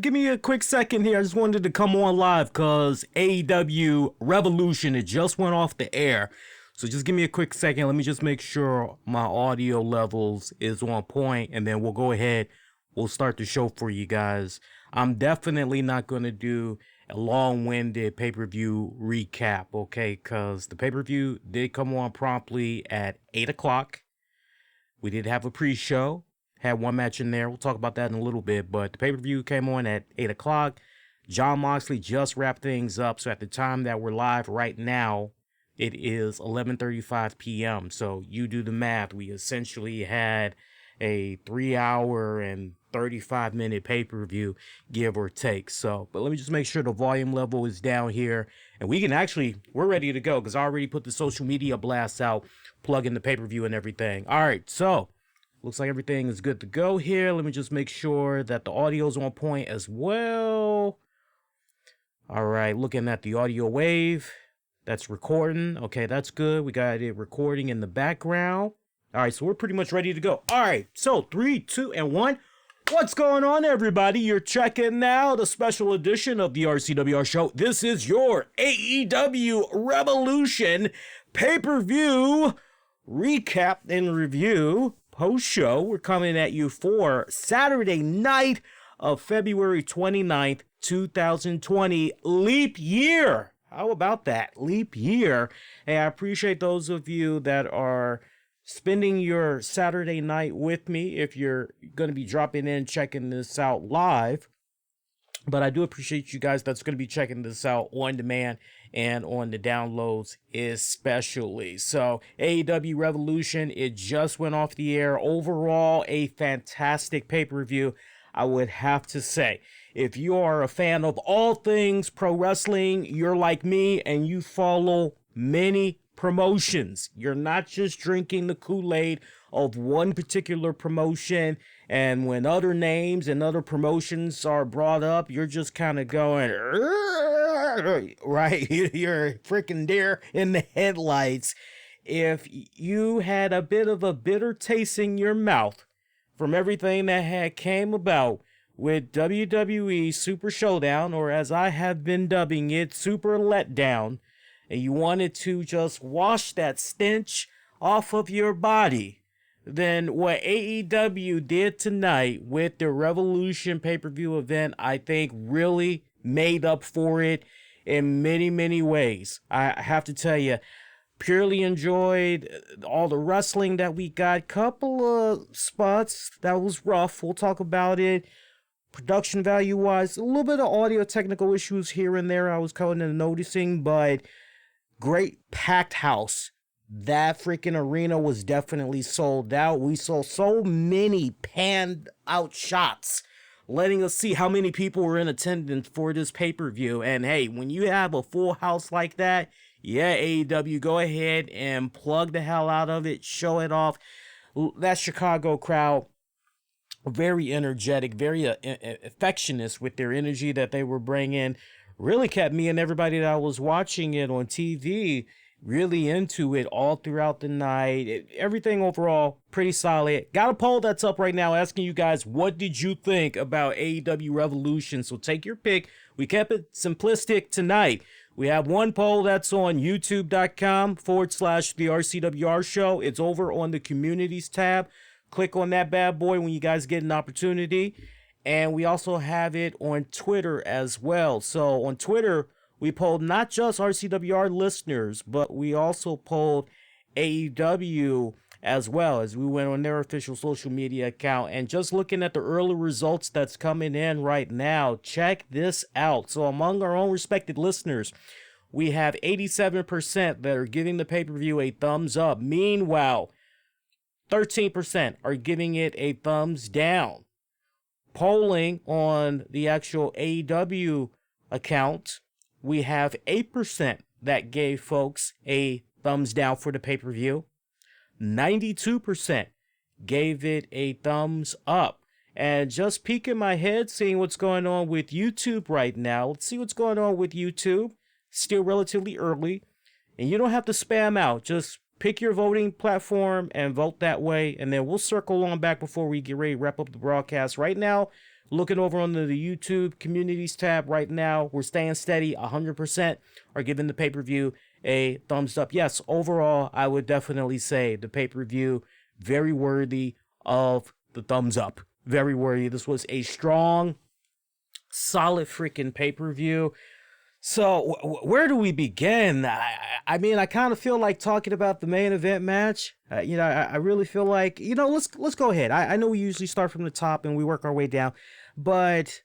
Give me a quick second here. I just wanted to come on live because AEW Revolution, it just went off the air. So just give me a quick second. Let me just make sure my audio levels is on point, and then we'll go ahead. We'll start the show for you guys. I'm definitely not going to do a long-winded pay-per-view recap, okay? Because the pay-per-view did come on promptly at 8 o'clock. We did have a pre-show. Had one match in there. We'll talk about that in a little bit. But the pay-per-view came on at 8 o'clock. Jon Moxley just wrapped things up. So at the time that we're live right now, it is 11:35 p.m. So you do the math. We essentially had a 3-hour and 35-minute pay-per-view, give or take. So, but let me just make sure the volume level is down here. And we're ready to go because I already put the social media blasts out, plugging the pay-per-view and everything. All right, so looks like everything is good to go here. Let me just make sure that the audio's on point as well. All right, looking at the audio wave. That's recording. Okay, that's good. We got it recording in the background. All right, so we're pretty much ready to go. All right, so 3, 2, and 1. What's going on, everybody? You're checking now the special edition of the RCWR show. This is your AEW Revolution pay-per-view recap and review. Post-show, we're coming at you for Saturday night of February 29th, 2020, leap year. How about that? Leap year. Hey, I appreciate those of you that are spending your Saturday night with me if you're going to be dropping in, checking this out live. But I do appreciate you guys that's going to be checking this out on demand and on the downloads especially. So AEW Revolution, it just went off the air. Overall, a fantastic pay-per-view, I would have to say. If you are a fan of all things pro wrestling, you're like me and you follow many promotions. You're not just drinking the Kool-Aid of one particular promotion, and when other names and other promotions are brought up, you're just kind of going, right? You're freaking deer in the headlights. If you had a bit of a bitter taste in your mouth from everything that had came about with WWE Super Showdown, or as I have been dubbing it, Super Letdown, and you wanted to just wash that stench off of your body, then what AEW did tonight with the Revolution pay-per-view event, I think really made up for it in many, many ways. I have to tell you, purely enjoyed all the wrestling that we got. Couple of spots that was rough. We'll talk about it. Production value-wise, a little bit of audio technical issues here and there I was kind of noticing, but great packed house. That freaking arena was definitely sold out. We saw so many panned out shots, letting us see how many people were in attendance for this pay-per-view. And hey, when you have a full house like that, yeah, AEW, go ahead and plug the hell out of it. Show it off. That Chicago crowd, very energetic, very affectionate with their energy that they were bringing. Really kept me and everybody that was watching it on TV really into it all throughout the night. Everything overall pretty solid. Got a poll that's up right now asking you guys, what did you think about AEW Revolution? So take your pick. We kept it simplistic tonight. We have one poll that's on youtube.com/the RCWR show. It's over on the communities tab. Click on that bad boy when you guys get an opportunity. And we also have it on Twitter as well. So on Twitter, we polled not just RCWR listeners, but we also polled AEW as well, as we went on their official social media account. And just looking at the early results that's coming in right now, check this out. So among our own respected listeners, we have 87% that are giving the pay-per-view a thumbs up. Meanwhile, 13% are giving it a thumbs down. Polling on the actual AEW account, we have 8% that gave folks a thumbs down for the pay-per-view. 92% gave it a thumbs up. And just peeking my head, seeing what's going on with YouTube right now. Let's see what's going on with YouTube. Still relatively early. And you don't have to spam out. Just pick your voting platform and vote that way. And then we'll circle on back before we get ready to wrap up the broadcast. Right now, looking over on the YouTube communities tab right now, we're staying steady, 100% are giving the pay-per-view a thumbs up. Yes, overall, I would definitely say the pay-per-view, very worthy of the thumbs up. Very worthy. This was a strong, solid freaking pay-per-view. So where do we begin? I mean, I kind of feel like talking about the main event match. I really feel like, let's go ahead. I know we usually start from the top and we work our way down, but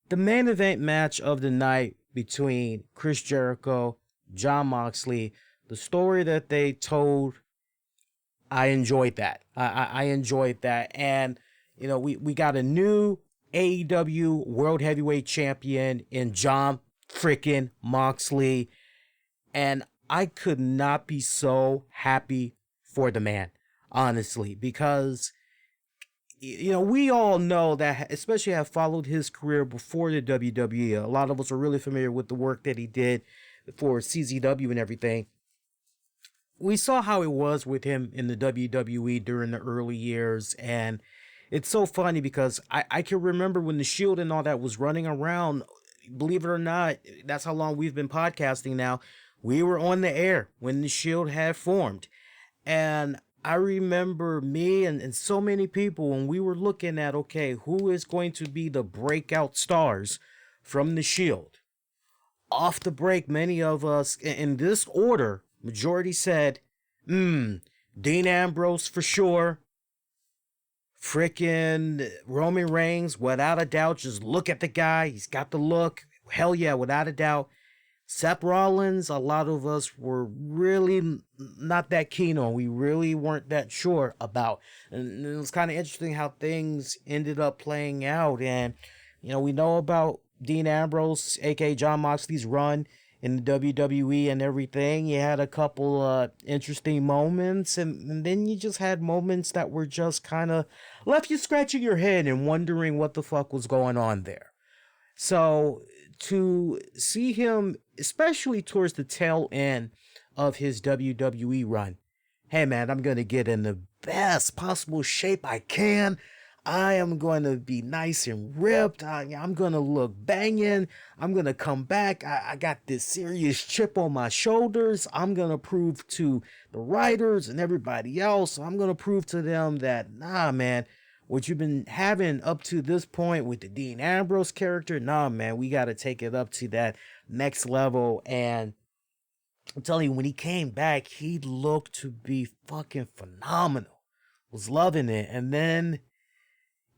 the main event match of the night between Chris Jericho, Jon Moxley, the story that they told, I enjoyed that. I enjoyed that, and we got a new AEW World Heavyweight Champion in Jon freaking Moxley, and I could not be so happy for the man, honestly, because we all know that, especially have followed his career before the WWE. A lot of us are really familiar with the work that he did for CZW and everything. We saw how it was with him in the WWE during the early years, and it's so funny because I can remember when the Shield and all that was running around. Believe it or not, that's how long we've been podcasting now. We were on the air when the Shield had formed. And I remember me and so many people when we were looking at, okay, who is going to be the breakout stars from the Shield? Off the break, many of us, in this order, majority said, Dean Ambrose for sure. Frickin' Roman Reigns, without a doubt. Just look at the guy. He's got the look. Hell yeah, without a doubt. Seth Rollins, a lot of us were really not that keen on. We really weren't that sure about. And it was kind of interesting how things ended up playing out. And, we know about Dean Ambrose, a.k.a. Jon Moxley's run in the WWE and everything. You had a couple interesting moments, and then you just had moments that were just kind of left you scratching your head and wondering what the fuck was going on there. So to see him, especially towards the tail end of his WWE run, hey man, I'm going to get in the best possible shape I can. I am going to be nice and ripped. I'm going to look banging. I'm going to come back. I got this serious chip on my shoulders. I'm going to prove to the writers and everybody else. I'm going to prove to them that, nah, man, what you've been having up to this point with the Dean Ambrose character, nah, man, we got to take it up to that next level. And I'm telling you, when he came back, he looked to be fucking phenomenal. Was loving it. And then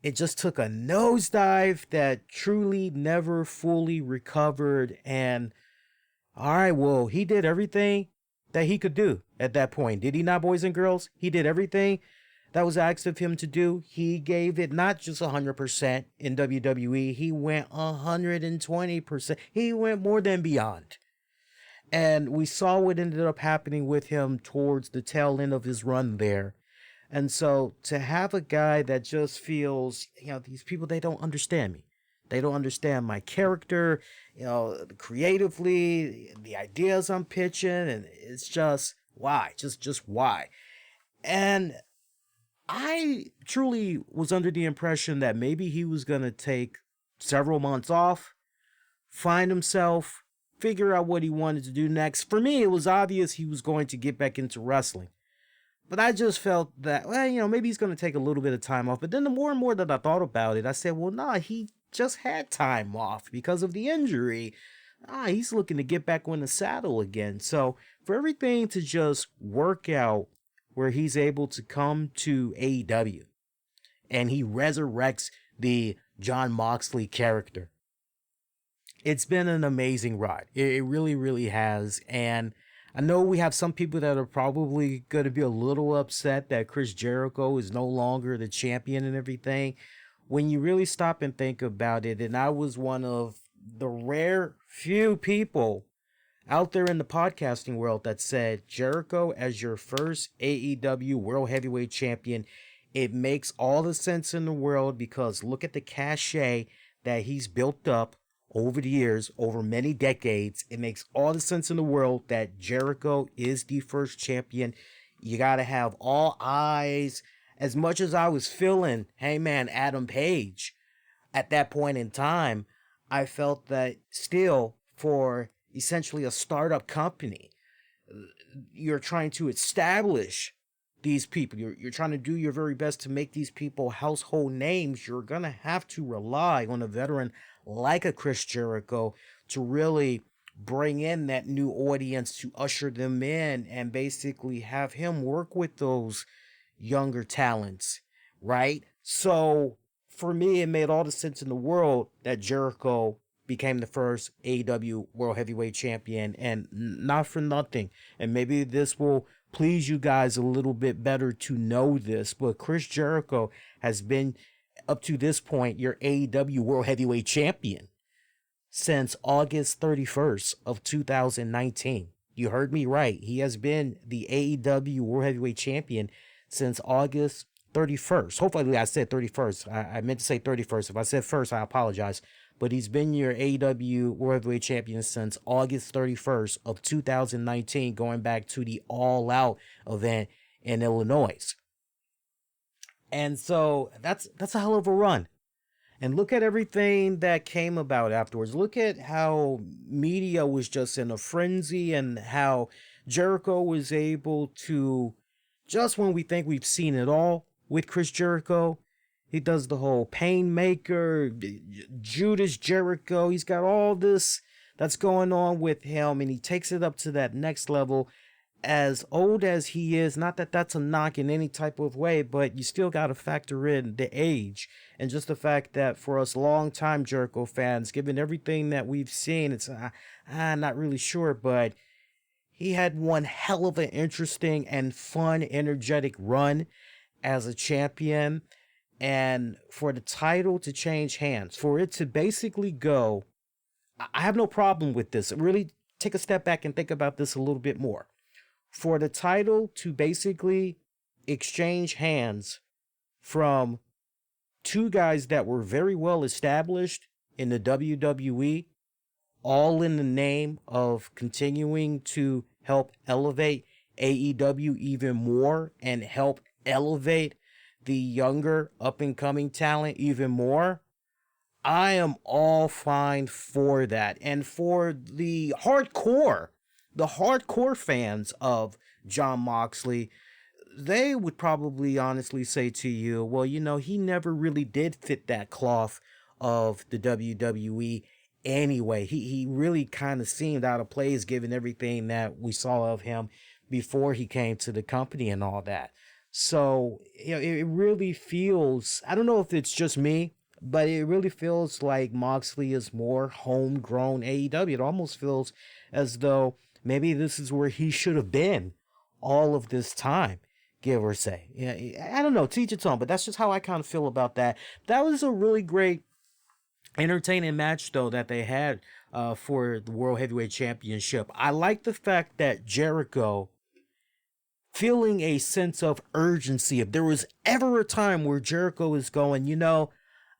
it just took a nosedive that truly never fully recovered. And all right, well, he did everything that he could do at that point. Did he not, boys and girls? He did everything that was asked of him to do. He gave it not just 100% in WWE. He went 120%. He went more than beyond. And we saw what ended up happening with him towards the tail end of his run there. And so to have a guy that just feels, these people, they don't understand me. They don't understand my character, creatively, the ideas I'm pitching, and it's just why? Just why? And I truly was under the impression that maybe he was going to take several months off, find himself, figure out what he wanted to do next. For me, it was obvious he was going to get back into wrestling. But I just felt that, maybe he's going to take a little bit of time off. But then the more and more that I thought about it, I said, well, nah, he just had time off because of the injury. He's looking to get back on the saddle again. So for everything to just work out where he's able to come to AEW and he resurrects the Jon Moxley character, it's been an amazing ride. It really, really has. And I know we have some people that are probably going to be a little upset that Chris Jericho is no longer the champion and everything. When you really stop and think about it, and I was one of the rare few people out there in the podcasting world that said Jericho as your first AEW World Heavyweight Champion, it makes all the sense in the world because look at the cachet that he's built up over the years, over many decades. It makes all the sense in the world that Jericho is the first champion. You got to have all eyes. As much as I was feeling, hey man, Adam Page, at that point in time, I felt that still for essentially a startup company, you're trying to establish these people. You're trying to do your very best to make these people household names. You're going to have to rely on a veteran like a Chris Jericho to really bring in that new audience, to usher them in and basically have him work with those younger talents, right? So for me, it made all the sense in the world that Jericho became the first AEW World Heavyweight Champion, and not for nothing. And maybe this will please you guys a little bit better to know this, but Chris Jericho has been, up to this point, your AEW World Heavyweight Champion since August 31st of 2019. You heard me right. He has been the AEW World Heavyweight Champion since August 31st. Hopefully I said 31st. I meant to say 31st. If I said first, I apologize. But he's been your AEW World Heavyweight Champion since August 31st of 2019, going back to the All Out event in Illinois. And so that's a hell of a run. And look at everything that came about afterwards. Look at how media was just in a frenzy, and how Jericho was able to, just when we think we've seen it all with Chris Jericho, he does the whole Painmaker, Judas Jericho. He's got all this that's going on with him, and he takes it up to that next level. As old as he is, not that that's a knock in any type of way, but you still got to factor in the age, and just the fact that for us long-time Jericho fans, given everything that we've seen, it's I'm not really sure, but he had one hell of an interesting and fun, energetic run as a champion. And for the title to change hands, for it to basically go, I have no problem with this. Really take a step back and think about this a little bit more. For the title to basically exchange hands from two guys that were very well established in the WWE, all in the name of continuing to help elevate AEW even more and help elevate the younger up-and-coming talent even more, I am all fine for that. And for the hardcore fans of Jon Moxley, they would probably honestly say to you, well, you know, he never really did fit that cloth of the WWE anyway. He really kind of seemed out of place given everything that we saw of him before he came to the company and all that. So, you know, it really feels, I don't know if it's just me, but it really feels like Moxley is more homegrown AEW. It almost feels as though maybe this is where he should have been all of this time, give or say. Yeah, I don't know, teach its own, but that's just how I kind of feel about that. That was a really great, entertaining match, though, that they had for the World Heavyweight Championship. I like the fact that Jericho, feeling a sense of urgency, if there was ever a time where Jericho is going, you know,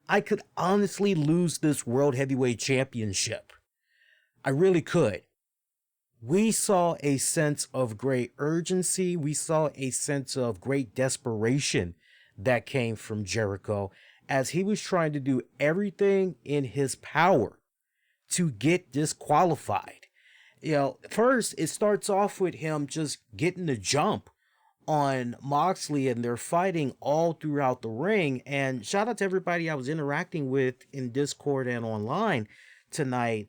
I could honestly lose this World Heavyweight Championship. I really could. We saw a sense of great urgency. We saw a sense of great desperation that came from Jericho as he was trying to do everything in his power to get disqualified. You know, first it starts off with him just getting the jump on Moxley, and they're fighting all throughout the ring. And shout out to everybody I was interacting with in Discord and online tonight.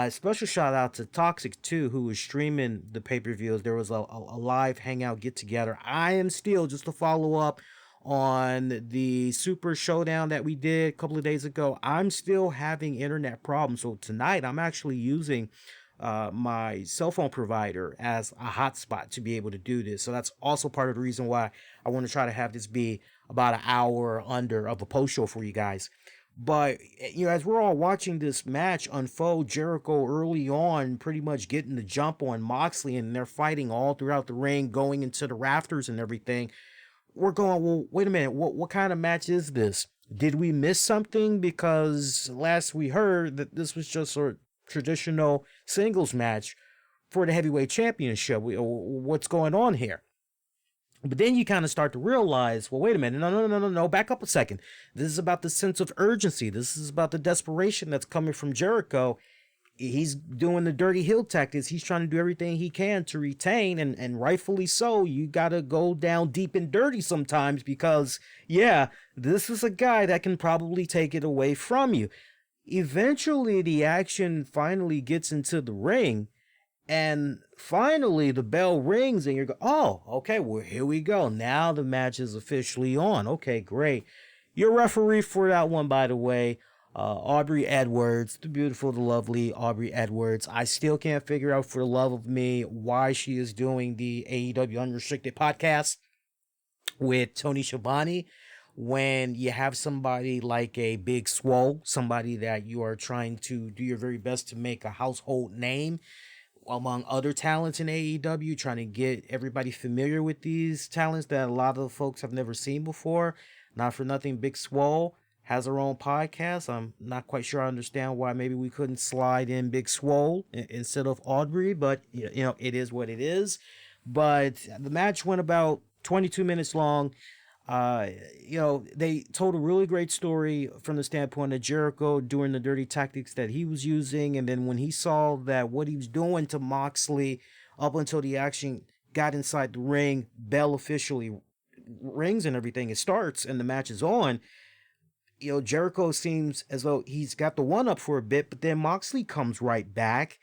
Special shout out to Toxic too, who was streaming the pay-per-views. There was a live hangout get together. I am still, just to follow up on the Super Showdown that we did a couple of days ago, I'm still having internet problems. So tonight I'm actually using my cell phone provider as a hotspot to be able to do this. So that's also part of the reason why I want to try to have this be about an hour or under of a post show for you guys. But, you know, as we're all watching this match unfold, Jericho early on pretty much getting the jump on Moxley, and they're fighting all throughout the ring, going into the rafters and everything. We're going, well, wait a minute, what kind of match is this? Did we miss something? Because last we heard that this was just a traditional singles match for the heavyweight championship. What's going on here? But then you kind of start to realize, well, wait a minute, no, back up a second. This is about the sense of urgency. This is about the desperation that's coming from Jericho. He's doing the dirty heel tactics. He's trying to do everything he can to retain, and rightfully so. You got to go down deep and dirty sometimes because, yeah, this is a guy that can probably take it away from you. Eventually, the action finally gets into the ring, and finally the bell rings, and you're go, oh, okay, well, here we go. Now the match is officially on. Okay, great. Your referee for that one, by the way, Aubrey Edwards, the beautiful, the lovely Aubrey Edwards. I still can't figure out for the love of me why she is doing the AEW Unrestricted podcast with Tony Schiavone when you have somebody like a Big Swole, somebody that you are trying to do your very best to make a household name among other talents in AEW, trying to get everybody familiar with these talents that a lot of folks have never seen before. Not for nothing, Big Swole has her own podcast. I'm not quite sure I understand why maybe we couldn't slide in Big Swole instead of Aubrey, but it is what it is. But the match went about 22 minutes long. They told a really great story from the standpoint of Jericho doing the dirty tactics that he was using, and then when he saw that what he was doing to Moxley up until the action got inside the ring, bell officially rings and everything, it starts and the match is on. Jericho seems as though he's got the one up for a bit, but then Moxley comes right back.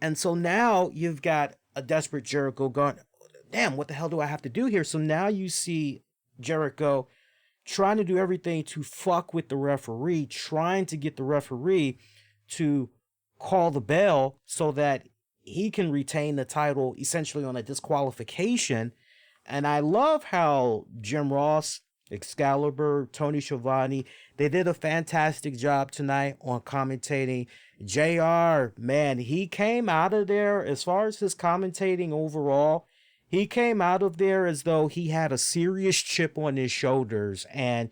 And so now you've got a desperate Jericho going, damn, what the hell do I have to do here? So now you see Jericho trying to do everything to fuck with the referee, trying to get the referee to call the bell so that he can retain the title essentially on a disqualification. And I love how Jim Ross, Excalibur, Tony Schiavone, they did a fantastic job tonight on commentating. JR, man, he came out of there, as far as his commentating overall, he came out of there as though he had a serious chip on his shoulders. And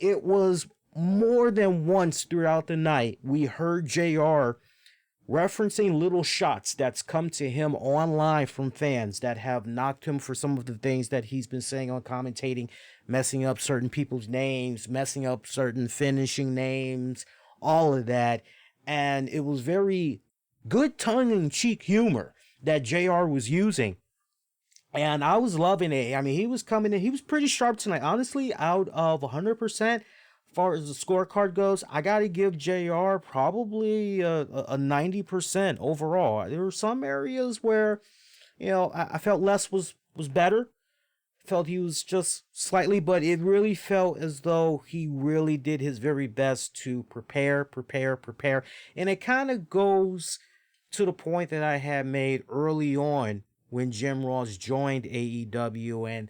it was more than once throughout the night we heard JR referencing little shots that's come to him online from fans that have knocked him for some of the things that he's been saying on commentating, messing up certain people's names, messing up certain finishing names, all of that. And it was very good tongue-in-cheek humor that JR was using. And I was loving it. I mean, he was coming in, he was pretty sharp tonight. Honestly, out of 100%, far as the scorecard goes, I got to give JR probably a 90% overall. There were some areas where, I felt less was better. Felt he was just slightly, but it really felt as though he really did his very best to prepare. And it kind of goes to the point that I had made early on when Jim Ross joined AEW, and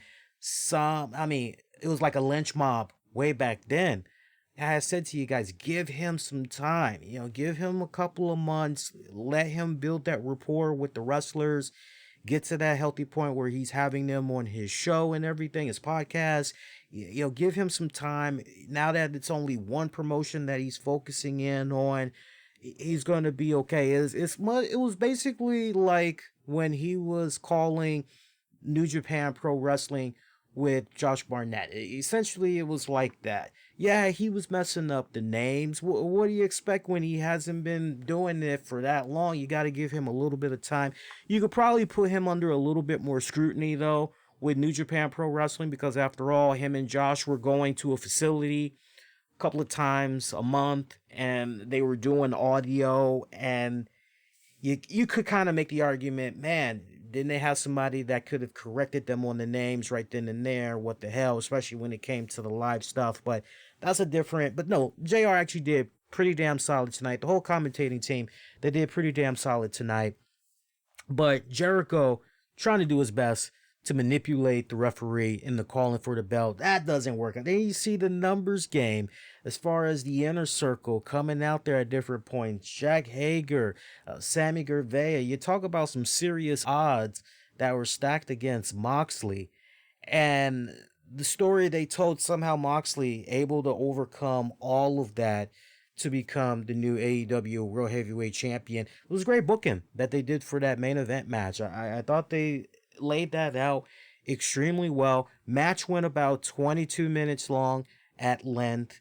it was like a lynch mob way back then. I said to you guys, give him some time, give him a couple of months, let him build that rapport with the wrestlers, get to that healthy point where he's having them on his show and everything, his podcast. Give him some time. Now that it's only one promotion that he's focusing in on, he's going to be okay. It was basically like when he was calling New Japan Pro Wrestling with Josh Barnett. Essentially, it was like that. Yeah, he was messing up the names. What do you expect when he hasn't been doing it for that long? You got to give him a little bit of time. You could probably put him under a little bit more scrutiny, though, with New Japan Pro Wrestling, because after all, him and Josh were going to a facility a couple of times a month, and they were doing audio, and you could kind of make the argument, man, didn't they have somebody that could have corrected them on the names right then and there? What the hell, especially when it came to the live stuff. But that's but no, JR actually did pretty damn solid tonight. The whole commentating team, they did pretty damn solid tonight. But Jericho trying to do his best to manipulate the referee in the calling for the belt. That doesn't work. Then you see the numbers game as far as the inner circle coming out there at different points. Jack Hager, Sammy Guevara. You talk about some serious odds that were stacked against Moxley. And the story they told, somehow Moxley able to overcome all of that to become the new AEW World Heavyweight Champion. It was great booking that they did for that main event match. I thought they laid that out extremely well. Match went about 22 minutes long at length.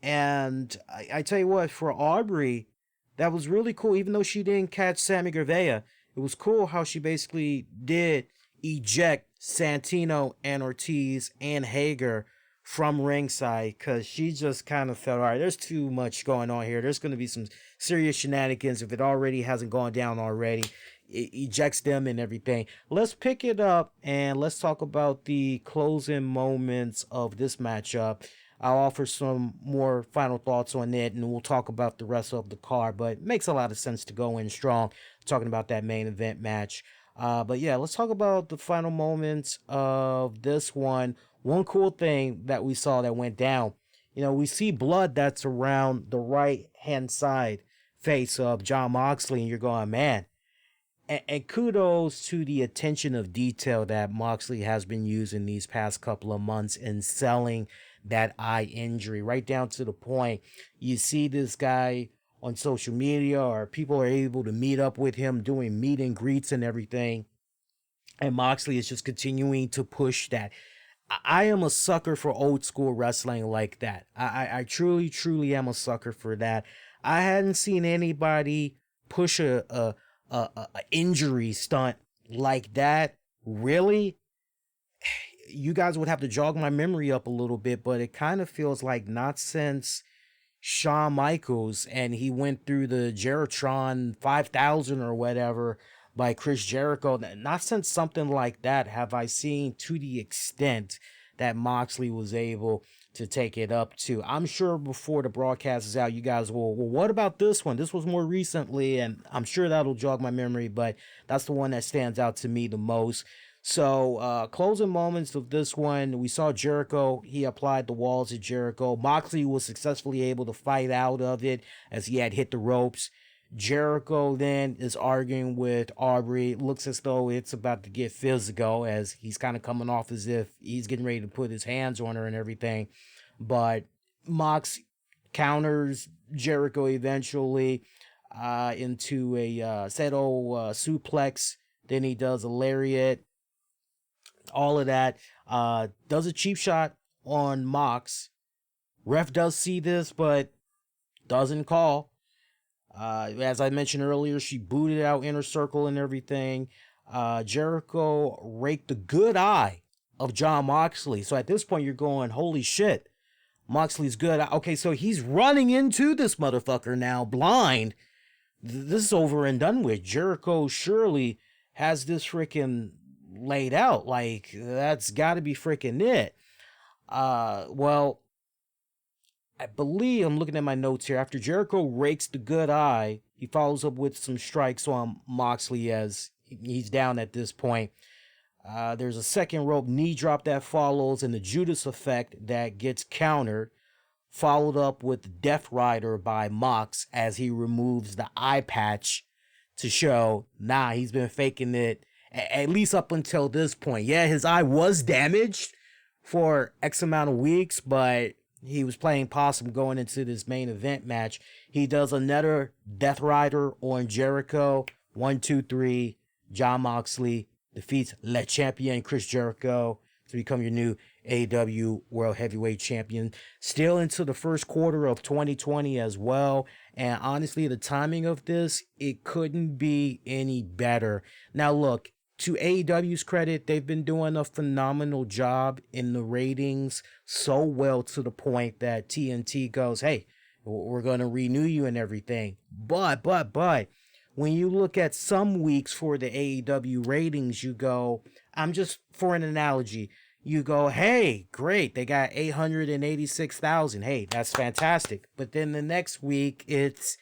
And I tell you what, for Aubrey, that was really cool. Even though she didn't catch Sammy Guevara, it was cool how she basically did eject Santino and Ortiz and Hager from ringside, because she just kind of felt, all right, there's too much going on here. There's going to be some serious shenanigans if it already hasn't gone down already. It ejects them and everything. Let's pick it up and let's talk about the closing moments of this matchup. I'll offer some more final thoughts on it, and we'll talk about the rest of the card. But it makes a lot of sense to go in strong, talking about that main event match. But yeah, let's talk about the final moments of this one. One cool thing that we saw that went down, we see blood that's around the right hand side face of Jon Moxley, and you're going, man. And kudos to the attention of detail that Moxley has been using these past couple of months in selling that eye injury, right down to the point you see this guy on social media, or people are able to meet up with him doing meet and greets and everything. And Moxley is just continuing to push that. I am a sucker for old school wrestling like that. I truly, truly am a sucker for that. I hadn't seen anybody push a injury stunt like that. Really? You guys would have to jog my memory up a little bit, but it kind of feels like not since Shawn Michaels and he went through the Jeritron 5000 or whatever by Chris Jericho. Not since something like that have I seen to the extent that Moxley was able to take it up to. I'm sure before the broadcast is out, you guys will, well, what about this one? This was more recently, and I'm sure that'll jog my memory, but that's the one that stands out to me the most. So, closing moments of this one, we saw Jericho. He applied the walls at Jericho. Moxley was successfully able to fight out of it as he had hit the ropes. Jericho then is arguing with Aubrey. It looks as though it's about to get physical, as he's kind of coming off as if he's getting ready to put his hands on her and everything. But Mox counters Jericho eventually into a Seto suplex. Then he does a lariat. All of that. Does a cheap shot on Mox. Ref does see this, but doesn't call. As I mentioned earlier, she booted out Inner Circle and everything. Jericho raked the good eye of Jon Moxley. So at this point, you're going, holy shit, Moxley's good. Okay, so he's running into this motherfucker now, blind. This is over and done with. Jericho surely has this freaking laid out. Like, that's got to be freaking it. Well, I believe, I'm looking at my notes here, after Jericho rakes the good eye, he follows up with some strikes on Moxley as he's down at this point. There's a second rope knee drop that follows, and the Judas effect that gets countered, followed up with Death Rider by Mox as he removes the eye patch to show, he's been faking it, at least up until this point. Yeah, his eye was damaged for X amount of weeks, but he was playing possum going into this main event match. He does another Death Rider on Jericho. 1, 2, 3. Jon Moxley defeats Le Champion Chris Jericho to become your new AEW World Heavyweight Champion. Still into the first quarter of 2020 as well. And honestly, the timing of this, it couldn't be any better. Now look, to AEW's credit, they've been doing a phenomenal job in the ratings, so well to the point that TNT goes, hey, we're going to renew you and everything. But, when you look at some weeks for the AEW ratings, you go, I'm just, for an analogy, you go, hey, great, they got 886,000. Hey, that's fantastic. But then the next week, it's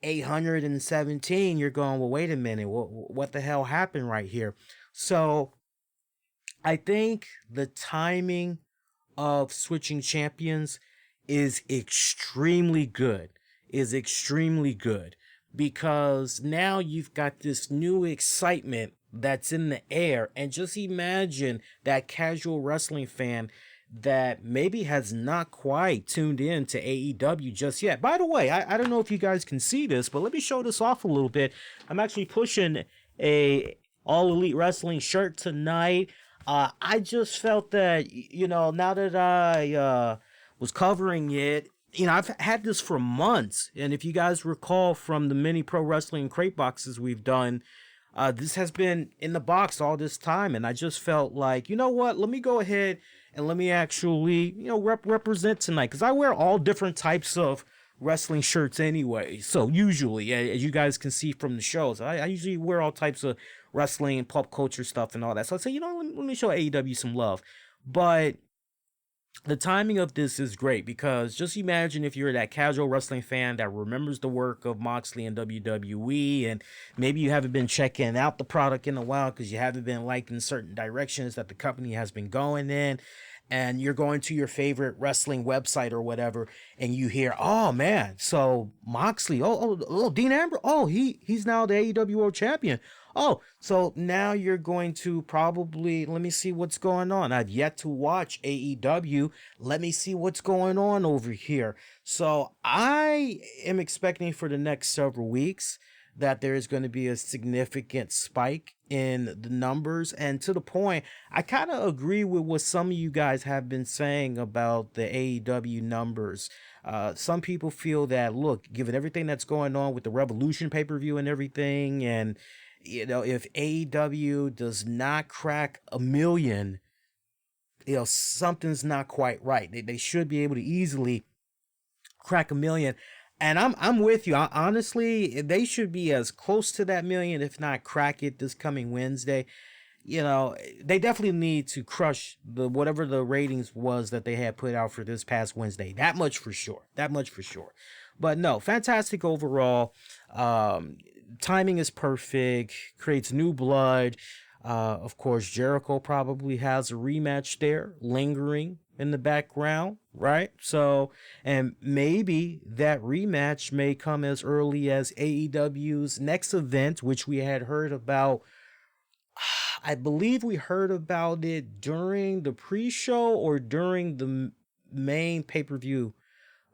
817. You're going, well, wait a minute, what the hell happened right here? So I think the timing of switching champions is extremely good, because now you've got this new excitement that's in the air. And just imagine that casual wrestling fan that maybe has not quite tuned in to AEW just yet. By the way, I don't know if you guys can see this, but let me show this off a little bit. I'm actually pushing a All Elite Wrestling shirt tonight. I just felt that, now that I was covering it, I've had this for months. And if you guys recall from the many pro wrestling crate boxes we've done, this has been in the box all this time. And I just felt like, you know what? Let me go ahead and let me actually, represent tonight. Because I wear all different types of wrestling shirts anyway. So usually, as you guys can see from the shows, I usually wear all types of wrestling and pop culture stuff and all that. So I say, let me show AEW some love. But the timing of this is great because just imagine if you're that casual wrestling fan that remembers the work of Moxley in WWE, and maybe you haven't been checking out the product in a while because you haven't been liking certain directions that the company has been going in, and you're going to your favorite wrestling website or whatever, and you hear, oh man, so Moxley, Dean Ambrose, he's now the AEW World Champion. Oh, so now you're going to probably, let me see what's going on. I've yet to watch AEW. Let me see what's going on over here. So I am expecting for the next several weeks that there is going to be a significant spike in the numbers. And to the point, I kind of agree with what some of you guys have been saying about the AEW numbers. Some people feel that, look, given everything that's going on with the Revolution pay-per-view and everything, and if AEW does not crack 1 million, something's not quite right. They should be able to easily crack 1 million. And I'm with you. Honestly, they should be as close to that 1 million, if not crack it this coming Wednesday. They definitely need to crush whatever the ratings was that they had put out for this past Wednesday. That much for sure. But no, fantastic overall. Timing is perfect, creates new blood. Of course, Jericho probably has a rematch there lingering in the background, right? So, and maybe that rematch may come as early as AEW's next event, which we had heard about. I believe we heard about it during the pre-show or during the main pay-per-view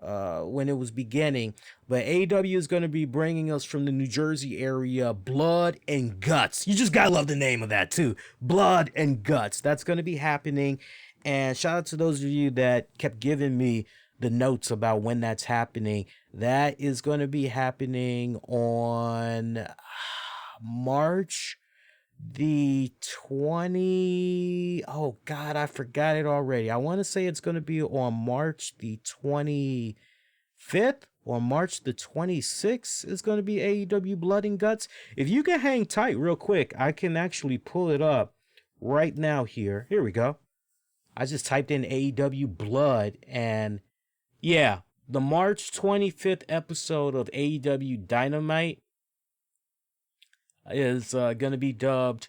when it was beginning. But AEW is going to be bringing us from the New Jersey area, Blood and Guts. You just gotta love the name of that too. Blood and Guts. That's going to be happening. And shout out to those of you that kept giving me the notes about when that's happening. That is going to be happening on March the oh God, I forgot it already. I want to say it's going to be on March the 25th or March the 26th is going to be AEW Blood and Guts. If you can hang tight real quick, I can actually pull it up right now here. Here we go. I just typed in AEW Blood, and yeah, the March 25th episode of AEW Dynamite is going to be dubbed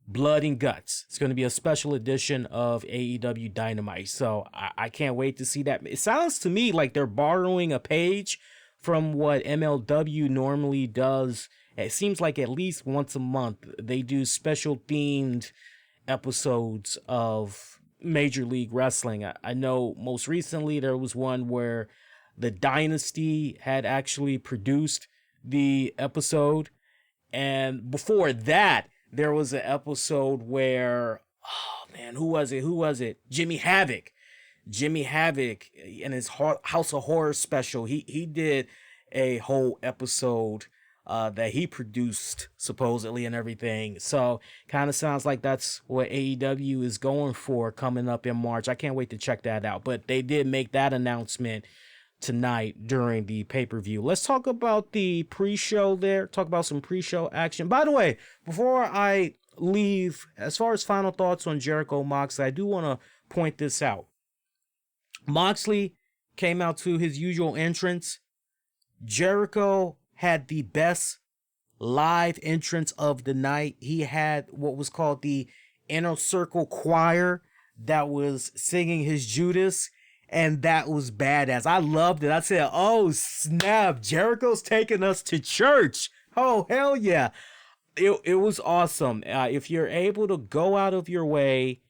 Blood and Guts. It's going to be a special edition of AEW Dynamite. So I can't wait to see that. It sounds to me like they're borrowing a page from what MLW normally does. It seems like at least once a month they do special themed episodes of Major League Wrestling. I know most recently there was one where the Dynasty had actually produced the episode. And before that, there was an episode where, oh man, who was it? Jimmy Havoc in his House of Horror special. He did a whole episode that he produced supposedly and everything. So kind of sounds like that's what AEW is going for coming up in March. I can't wait to check that out. But they did make that announcement tonight during the pay-per-view. Let's talk about the pre-show there. Talk about some pre-show action. By the way, before I leave, as far as final thoughts on Jericho Moxley, I do want to point this out. Moxley came out to his usual entrance. Jericho had the best live entrance of the night. He had what was called the Inner Circle Choir that was singing his Judas. And that was badass. I loved it. I said, oh, snap. Jericho's taking us to church. Oh, hell yeah. It was awesome. If you're able to go out of your way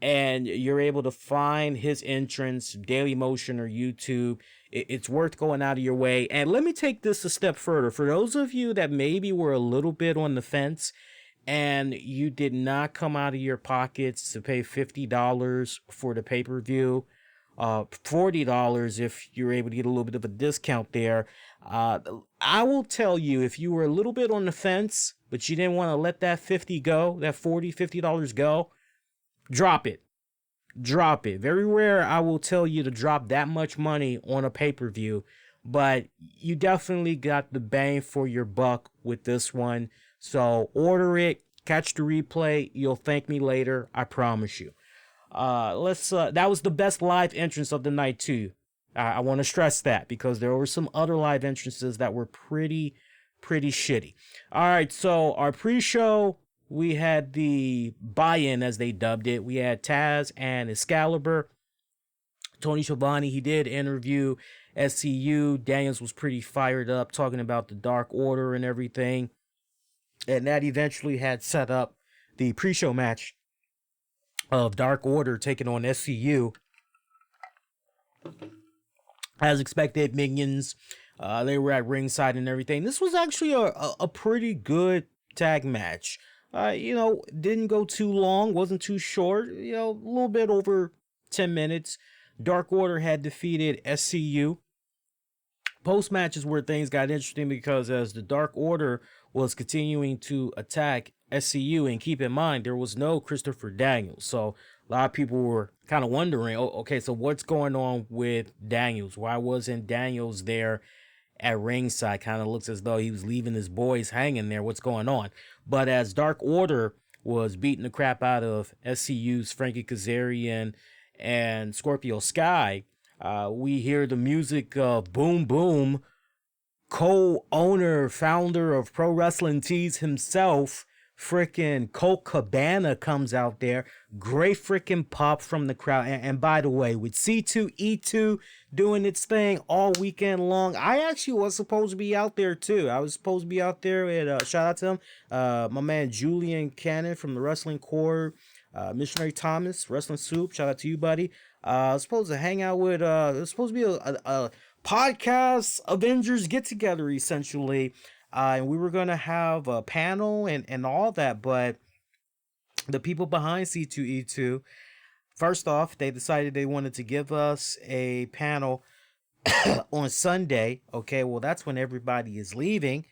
and you're able to find his entrance, Daily Motion or YouTube, it's worth going out of your way. And let me take this a step further. For those of you that maybe were a little bit on the fence and you did not come out of your pockets to pay $50 for the pay-per-view, $40 if you're able to get a little bit of a discount there. I will tell you, if you were a little bit on the fence, but you didn't want to let that 50 go, that $50 go, drop it. Drop it. Very rare I will tell you to drop that much money on a pay-per-view, but you definitely got the bang for your buck with this one. So order it, catch the replay. You'll thank me later. I promise you. That was the best live entrance of the night too. I want to stress that because there were some other live entrances that were pretty shitty. All right, so our pre-show, we had the buy-in, as they dubbed it. We had Taz and Excalibur. Tony Schiavone, he did interview SCU. Daniels was pretty fired up, talking about the Dark Order and everything. And that eventually had set up the pre-show match of Dark Order taking on SCU. As expected, Minions, they were at ringside and everything. This was actually a pretty good tag match. Didn't go too long, wasn't too short, a little bit over 10 minutes. Dark Order had defeated SCU. Post-match is where things got interesting because as the Dark Order was continuing to attack SCU, and keep in mind, there was no Christopher Daniels. So a lot of people were kind of wondering, okay, so what's going on with Daniels? Why wasn't Daniels there at ringside? Kind of looks as though he was leaving his boys hanging there. What's going on? But as Dark Order was beating the crap out of SCU's Frankie Kazarian and Scorpio Sky, we hear the music of Boom Boom, co-owner, founder of Pro Wrestling Tees himself, freaking Colt Cabana comes out there. Great freaking pop from the crowd. And by the way, with C2E2 doing its thing all weekend long, I actually was supposed to be out there too. I was supposed to be out there with, shout out to him, my man Julian Cannon from the Wrestling Corps, Missionary Thomas, Wrestling Soup, shout out to you, buddy. I was supposed to hang out with, it was supposed to be a podcast Avengers get together essentially. And we were going to have a panel and all that, but the people behind C2E2, first off, they decided they wanted to give us a panel on Sunday. Okay, well, that's when everybody is leaving.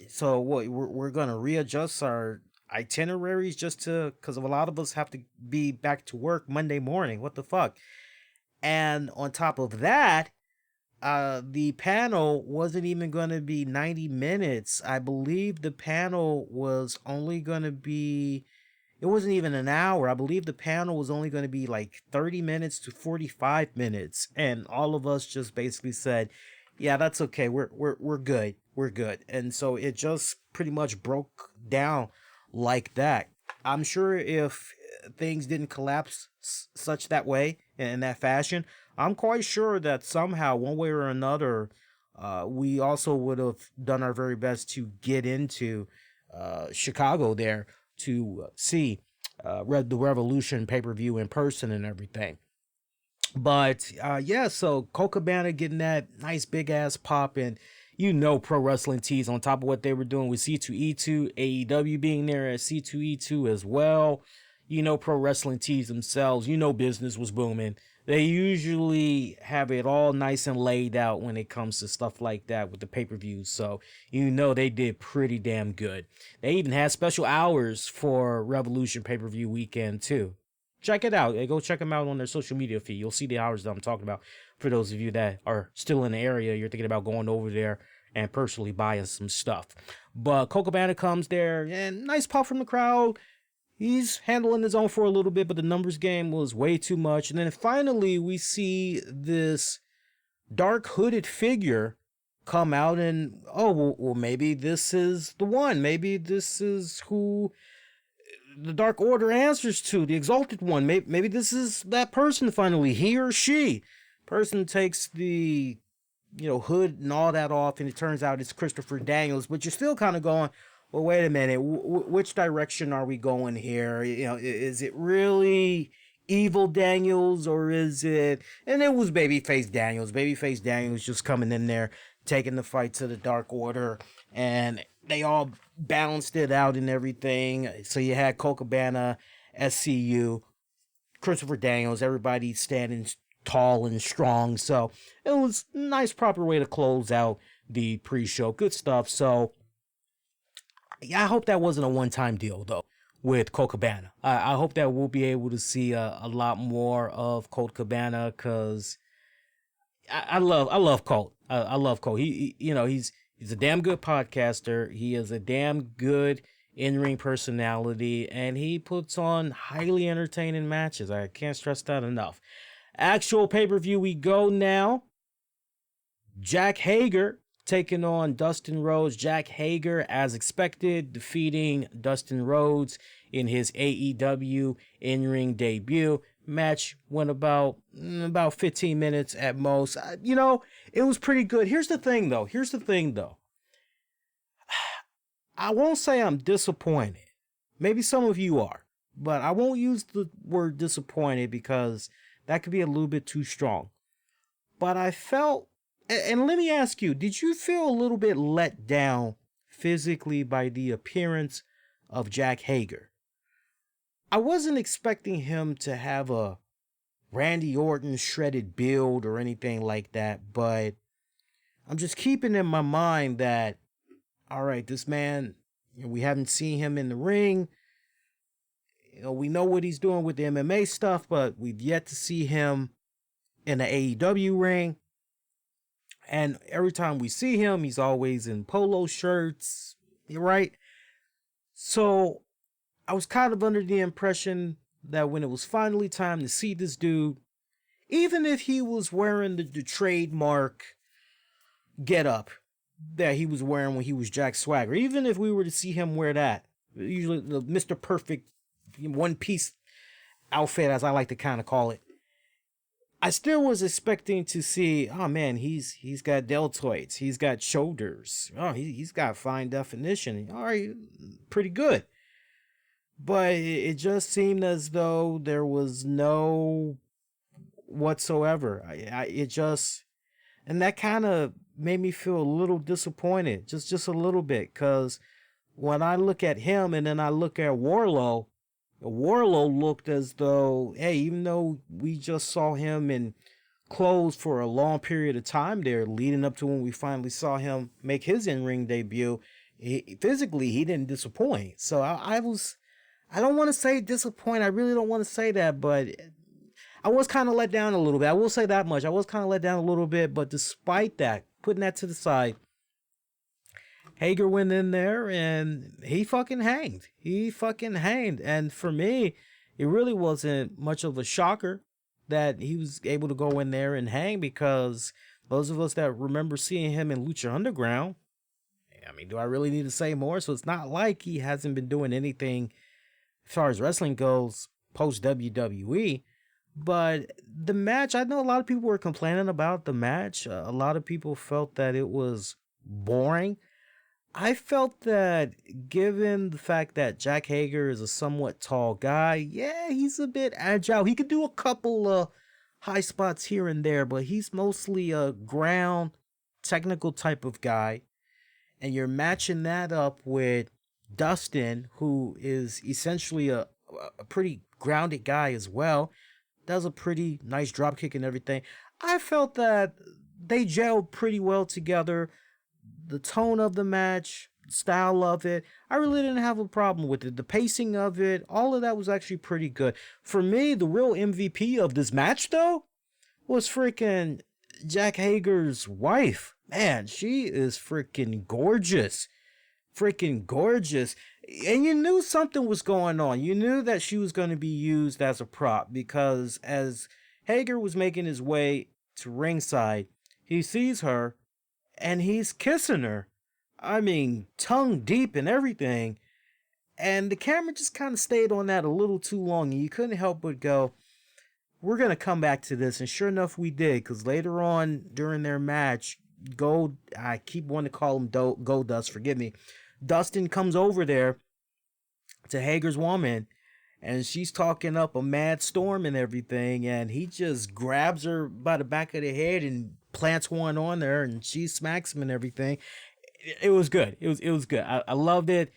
So we're going to readjust our itineraries because a lot of us have to be back to work Monday morning. What the fuck? And on top of that, the panel wasn't even going to be 90 minutes. I believe the panel was only going to be, it wasn't even an hour. I believe the panel was only going to be like 30 minutes to 45 minutes. And all of us just basically said, yeah, that's okay. We're good. We're good. And so it just pretty much broke down like that. I'm sure if things didn't collapse such that way in that fashion, I'm quite sure that somehow, one way or another, we also would have done our very best to get into Chicago there to see the Revolution pay-per-view in person and everything. But yeah, so Colt Cabana getting that nice big ass pop, and Pro Wrestling Tees on top of what they were doing with C2E2, AEW being there at C2E2 as well. Pro Wrestling Tees themselves, business was booming. They usually have it all nice and laid out when it comes to stuff like that with the pay-per-views. So, they did pretty damn good. They even had special hours for Revolution pay-per-view weekend too. Check it out. Go check them out on their social media feed. You'll see the hours that I'm talking about for those of you that are still in the area. You're thinking about going over there and personally buying some stuff. But Colt Cabana comes there and nice pop from the crowd. He's handling his own for a little bit, but the numbers game was way too much. And then finally, we see this dark hooded figure come out and, well, maybe this is the one. Maybe this is who the Dark Order answers to, the Exalted One. Maybe this is that person finally, he or she. Person takes the, hood and all that off, and it turns out it's Christopher Daniels. But you're still kind of going, well, wait a minute, which direction are we going here? Is it really evil Daniels, or is it... And it was Babyface Daniels. Babyface Daniels just coming in there, taking the fight to the Dark Order. and they all balanced it out and everything. So you had Colt Cabana, SCU, Christopher Daniels, everybody standing tall and strong. So it was a nice, proper way to close out the pre-show. Good stuff. So yeah, I hope that wasn't a one-time deal though with Colt Cabana. I hope that we'll be able to see a lot more of Colt Cabana, because I love Colt. I love Colt. He's a damn good podcaster. He is a damn good in-ring personality, and he puts on highly entertaining matches. I can't stress that enough. Actual pay-per-view we go now. Jack Hager taking on Dustin Rhodes. Jack Hager, as expected, defeating Dustin Rhodes in his AEW in-ring debut. Match went about 15 minutes at most. It was pretty good. Here's the thing, though. I won't say I'm disappointed. Maybe some of you are. But I won't use the word disappointed because that could be a little bit too strong. But I felt, and let me ask you, did you feel a little bit let down physically by the appearance of Jack Hager? I wasn't expecting him to have a Randy Orton shredded build or anything like that, but I'm just keeping in my mind that, all right, this man, we haven't seen him in the ring. We know what he's doing with the MMA stuff, but we've yet to see him in the AEW ring. And every time we see him, he's always in polo shirts, right? So I was kind of under the impression that when it was finally time to see this dude, even if he was wearing the trademark getup that he was wearing when he was Jack Swagger, even if we were to see him wear that, usually the Mr. Perfect one-piece outfit, as I like to kind of call it, I still was expecting to see, oh man, he's got deltoids, he's got shoulders, oh, he's got fine definition, all right, pretty good. But it just seemed as though there was no whatsoever. And that kind of made me feel a little disappointed, just a little bit, because when I look at him and then I look at Wardlow looked as though, hey, even though we just saw him in clothes for a long period of time there, leading up to when we finally saw him make his in-ring debut, physically he didn't disappoint. So I don't want to say disappoint. I really don't want to say that, but I was kind of let down a little bit. I will say that much. I was kind of let down a little bit, but despite that, putting that to the side, Hager went in there and he fucking hanged. And for me, it really wasn't much of a shocker that he was able to go in there and hang, because those of us that remember seeing him in Lucha Underground, I mean, do I really need to say more? So it's not like he hasn't been doing anything as far as wrestling goes post WWE. But the match, I know a lot of people were complaining about the match. A lot of people felt that it was boring. I felt that, given the fact that Jack Hager is a somewhat tall guy, yeah, he's a bit agile. He could do a couple of high spots here and there, but he's mostly a ground technical type of guy. And you're matching that up with Dustin, who is essentially a pretty grounded guy as well. Does a pretty nice drop kick and everything. I felt that they gelled pretty well together. The tone of the match, style of it, I really didn't have a problem with it. The pacing of it, all of that was actually pretty good. For me, the real MVP of this match, though, was freaking Jack Hager's wife. Man, she is freaking gorgeous. And you knew something was going on. You knew that she was going to be used as a prop, because as Hager was making his way to ringside, he sees her and he's kissing her. I mean, tongue deep and everything. And the camera just kind of stayed on that a little too long, and you couldn't help but go, we're going to come back to this. And sure enough, we did, because later on during their match, I keep wanting to call him Goldust, forgive me. Dustin comes over there to Hager's woman, and she's talking up a mad storm and everything, and he just grabs her by the back of the head and plants one on there, and she smacks him and everything. it was good. It was good. I loved it.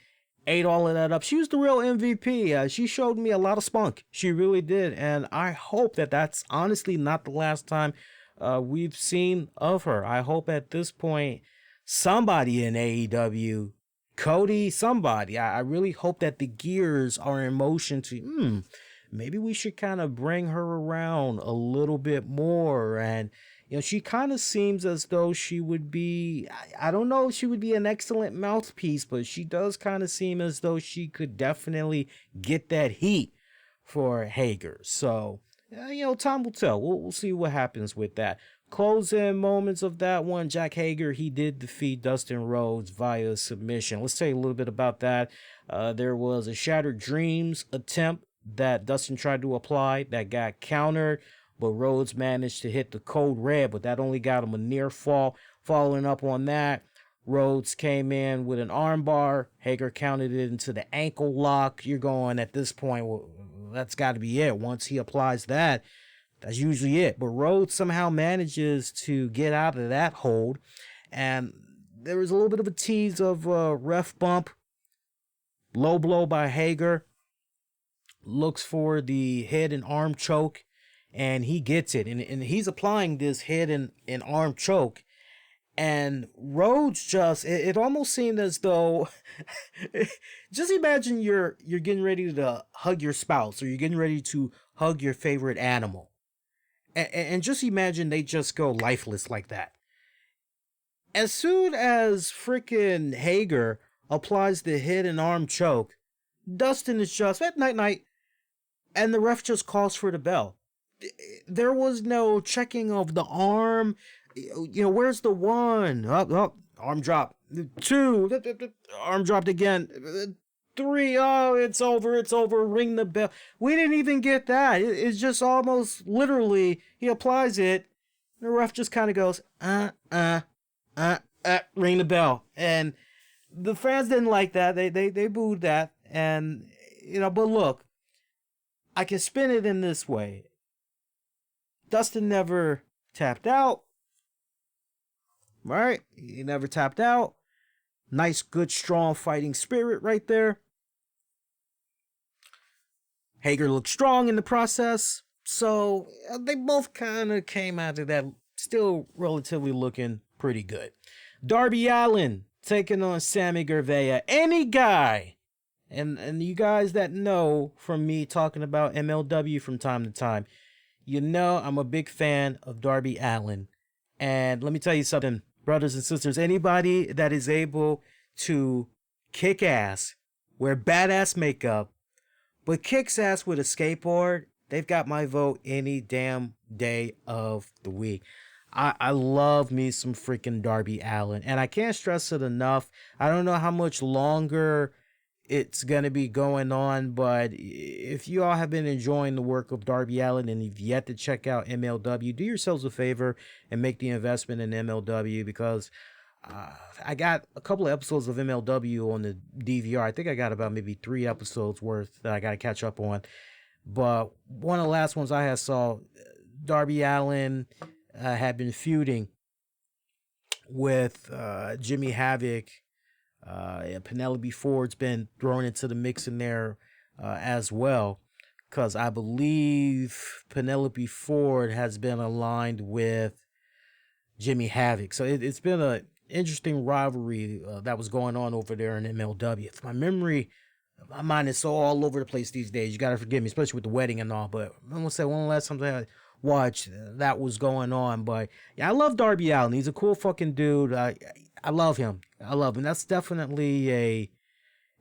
Ate all of that up. She was the real MVP. She showed me a lot of spunk. She really did, and I hope that that's honestly not the last time we've seen of her. I hope at this point somebody in AEW, Cody, somebody. I really hope that the gears are in motion to maybe we should kind of bring her around a little bit more. And she kind of seems as though she would be, I don't know if she would be an excellent mouthpiece, but she does kind of seem as though she could definitely get that heat for Hager. So, time will tell. We'll see what happens with that. Closing moments of that one, Jack Hager, he did defeat Dustin Rhodes via submission. Let's tell you a little bit about that. There was a Shattered Dreams attempt that Dustin tried to apply that got countered, but Rhodes managed to hit the code red, but that only got him a near fall. Following up on that, Rhodes came in with an armbar. Hager counted it into the ankle lock. You're going at this point, well, that's got to be it. Once he applies that, that's usually it. But Rhodes somehow manages to get out of that hold. And there was a little bit of a tease of a ref bump. Low blow by Hager. Looks for the head and arm choke. And he gets it. And he's applying this head and arm choke. And Rhodes just, it almost seemed as though, just imagine you're getting ready to hug your spouse, or you're getting ready to hug your favorite animal. And just imagine they just go lifeless like that. As soon as freaking Hager applies the head and arm choke, Dustin is just, night. And the ref just calls for the bell. There was no checking of the arm. Where's the one? Arm drop. 2, arm dropped again. 3, it's over. Ring the bell. We didn't even get that. It's just almost literally, he applies it. The ref just kind of goes, ring the bell. And the fans didn't like that. They booed that. And, but look, I can spin it in this way. Dustin never tapped out. Right? He never tapped out. Nice, good, strong fighting spirit right there. Hager looked strong in the process. So they both kind of came out of that still relatively looking pretty good. Darby Allin taking on Sammy Guevara. Any guy, and you guys that know from me talking about MLW from time to time, I'm a big fan of Darby Allin. And let me tell you something, brothers and sisters, anybody that is able to kick ass, wear badass makeup, but kicks ass with a skateboard, they've got my vote any damn day of the week. I love me some freaking Darby Allin, and I can't stress it enough. I don't know how much longer it's going to be going on, but if you all have been enjoying the work of Darby Allin and you've yet to check out MLW, do yourselves a favor and make the investment in MLW, because I got a couple of episodes of MLW on the DVR. I think I got about maybe 3 episodes worth that I got to catch up on. But one of the last ones I had saw, Darby Allin had been feuding with Jimmy Havoc. Penelope Ford's been thrown into the mix in there as well, because I believe Penelope Ford has been aligned with Jimmy Havoc. So it's been an interesting rivalry that was going on over there in MLW. It's my mind is so all over the place these days. You got to forgive me, especially with the wedding and all. But I'm going to say one last time I watched that was going on. But yeah, I love Darby Allin. He's a cool fucking dude. I love him. That's definitely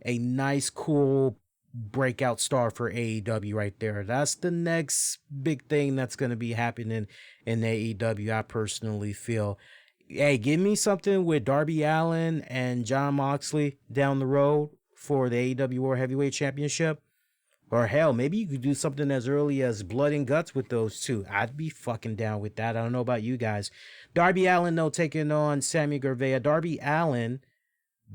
a nice, cool breakout star for AEW right there. That's the next big thing that's going to be happening in AEW, I personally feel. Hey, give me something with Darby Allin and Jon Moxley down the road for the AEW World Heavyweight Championship. Or hell, maybe you could do something as early as Blood and Guts with those two. I'd be fucking down with that. I don't know about you guys. Darby Allin, though, taking on Sammy Guevara. Darby Allin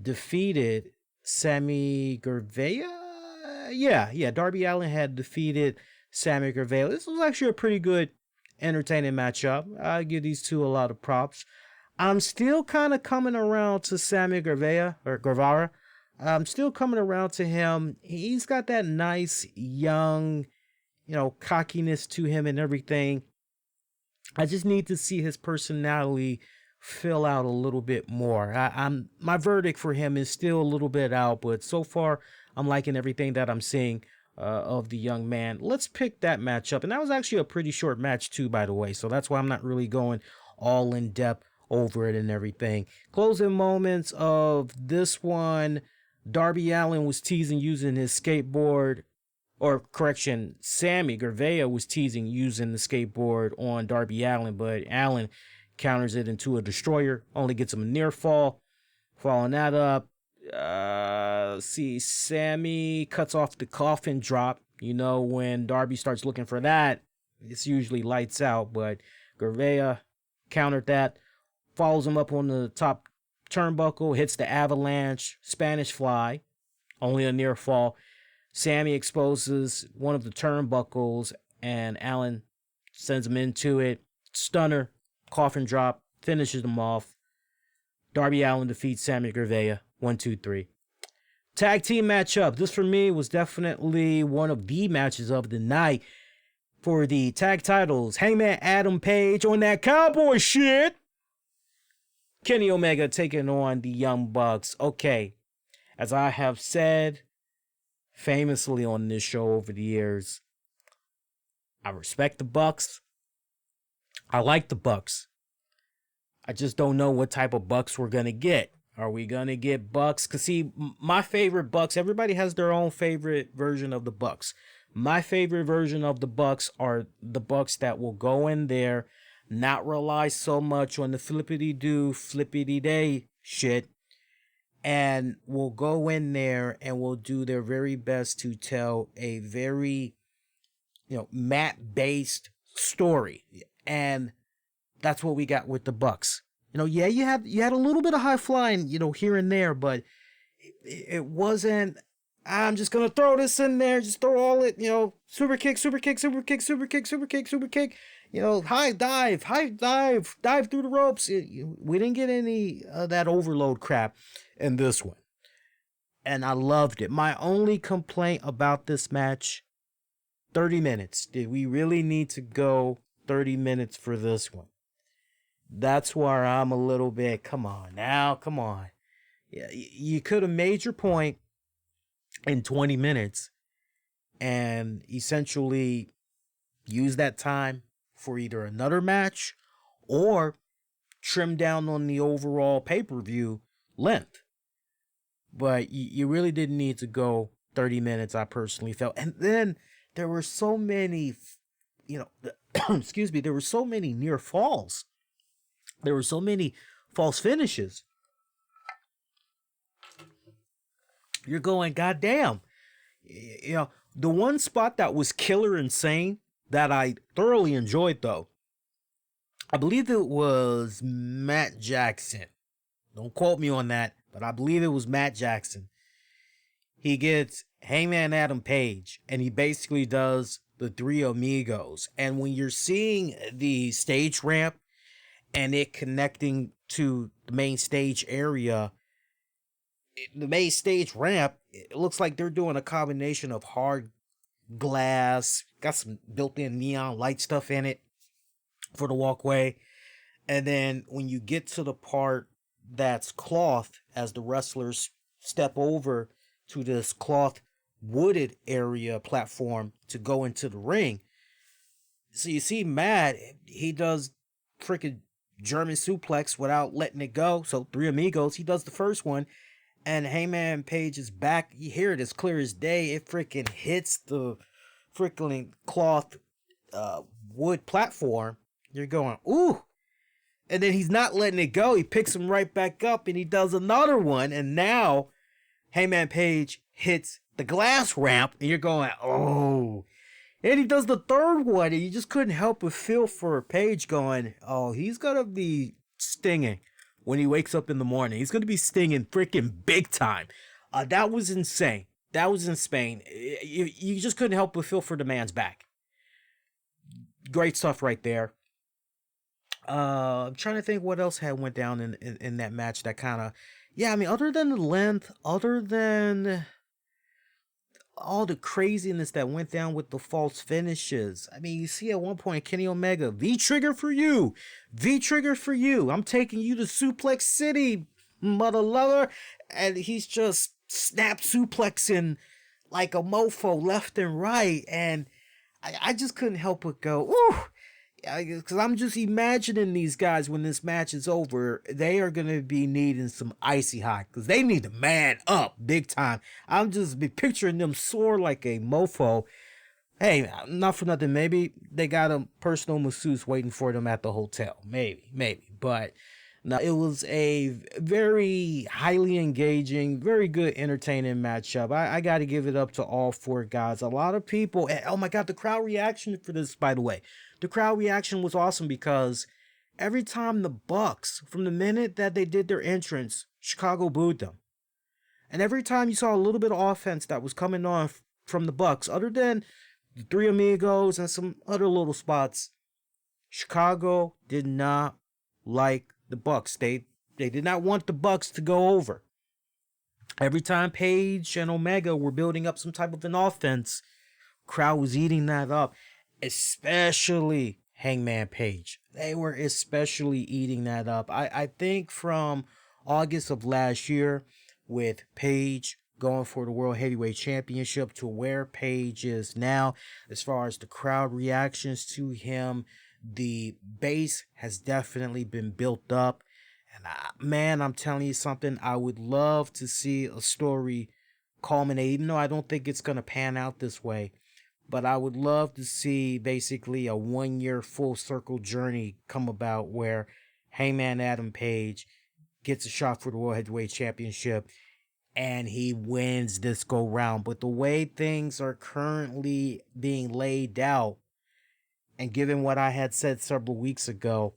defeated Sammy Guevara? Yeah. Darby Allin had defeated Sammy Guevara. This was actually a pretty good, entertaining matchup. I give these two a lot of props. I'm still kind of coming around to Sammy Guevara. I'm still coming around to him. He's got that nice young, cockiness to him and everything. I just need to see his personality fill out a little bit more. I'm my verdict for him is still a little bit out, but so far I'm liking everything that I'm seeing of the young man. Let's pick that matchup, and that was actually a pretty short match too, by the way. So that's why I'm not really going all in depth over it and everything. Closing moments of this one: Darby Allin was teasing using his skateboard, or correction, Sammy Guevara was teasing using the skateboard on Darby Allin, but Allin counters it into a destroyer, only gets him a near fall. Following that up, see, Sammy cuts off the coffin drop. When Darby starts looking for that, it's usually lights out, but Guevara countered that, follows him up on the top turnbuckle, hits the avalanche, Spanish fly, only a near fall. Sammy exposes one of the turnbuckles, and Allin sends him into it. Stunner, coffin drop, finishes them off. Darby Allin defeats Sammy Guevara. 1, 2, 3. Tag team matchup. This for me was definitely one of the matches of the night. For the tag titles, Hangman Adam Page on that cowboy shit. Kenny Omega taking on the Young Bucks. Okay, as I have said famously on this show over the years, I respect the Bucks. I like the Bucks. I just don't know what type of Bucks we're going to get. Are we going to get Bucks? Because see, my favorite Bucks, everybody has their own favorite version of the Bucks. My favorite version of the Bucks are the Bucks that will go in there, not rely so much on the flippity-do, flippity-day shit, and will go in there and will do their very best to tell a very, mat-based story. And that's what we got with the Bucks. Yeah, you had a little bit of high flying, here and there, but it wasn't, I'm just going to throw this in there, just throw all it, super kick, super kick, super kick, super kick, super kick, super kick, high dive through the ropes. We didn't get any of that overload crap in this one. And I loved it. My only complaint about this match, 30 minutes. Did we really need to go 30 minutes for this one? That's where I'm a little bit, come on. Yeah, you could have made your point in 20 minutes and essentially use that time for either another match or trim down on the overall pay-per-view length. But you really didn't need to go 30 minutes, I personally felt. And then there were so many, excuse me, there were so many near falls. There were so many false finishes. You're going, goddamn. The one spot that was killer insane that I thoroughly enjoyed, though, I believe it was Matt Jackson. Don't quote me on that, but I believe it was Matt Jackson. He gets Hangman Adam Page, and he basically does the Three Amigos. And when you're seeing the stage ramp and it connecting to the main stage area, the main stage ramp, it looks like they're doing a combination of hard glass, got some built-in neon light stuff in it for the walkway. And then when you get to the part that's cloth, as the wrestlers step over to this cloth wooded area platform to go into the ring. So you see Matt, he does freaking German suplex without letting it go. So Three Amigos, he does the first one, and Hangman Page's back, you hear it as clear as day. It freaking hits the freaking cloth wood platform. You're going, ooh. And then he's not letting it go. He picks him right back up and he does another one. And now Hangman Page hits the glass ramp and you're going, oh. And he does the third one and you just couldn't help but feel for Page going, oh, he's going to be stinging when he wakes up in the morning. He's going to be stinging freaking big time. That was insane. That was insane. You just couldn't help but feel for the man's back. Great stuff right there. I'm trying to think what else had went down in that match that kind of, yeah, I mean, other than the length, other than all the craziness that went down with the false finishes. I mean, you see at one point Kenny Omega, V-trigger for you, V-trigger for you. I'm taking you to Suplex City, mother lover. And he's just snap suplexing like a mofo left and right. And I just couldn't help but go, ooh. Because I'm just imagining these guys when this match is over, they are going to be needing some icy hot because they need to man up big time. I'm just be picturing them sore like a mofo. Hey, not for nothing. Maybe they got a personal masseuse waiting for them at the hotel. Maybe. But no, it was a very highly engaging, very good, entertaining matchup. I got to give it up to all four guys. A lot of people, and oh my God, the crowd reaction for this, by the way. The crowd reaction was awesome because every time the Bucks, from the minute that they did their entrance, Chicago booed them. And every time you saw a little bit of offense that was coming on from the Bucks, other than the Three Amigos and some other little spots, Chicago did not like the Bucks. They did not want the Bucks to go over. Every time Page and Omega were building up some type of an offense, crowd was eating that up. Especially Hangman Page. They were especially eating that up. I think from August of last year, with Page going for the World Heavyweight Championship to where Page is now, as far as the crowd reactions to him, the base has definitely been built up. And man, I'm telling you something, I would love to see a story culminate, even though I don't think it's going to pan out this way. But I would love to see basically a 1 year full circle journey come about where Hangman Adam Page gets a shot for the World Heavyweight Championship and he wins this go round. But the way things are currently being laid out, and given what I had said several weeks ago,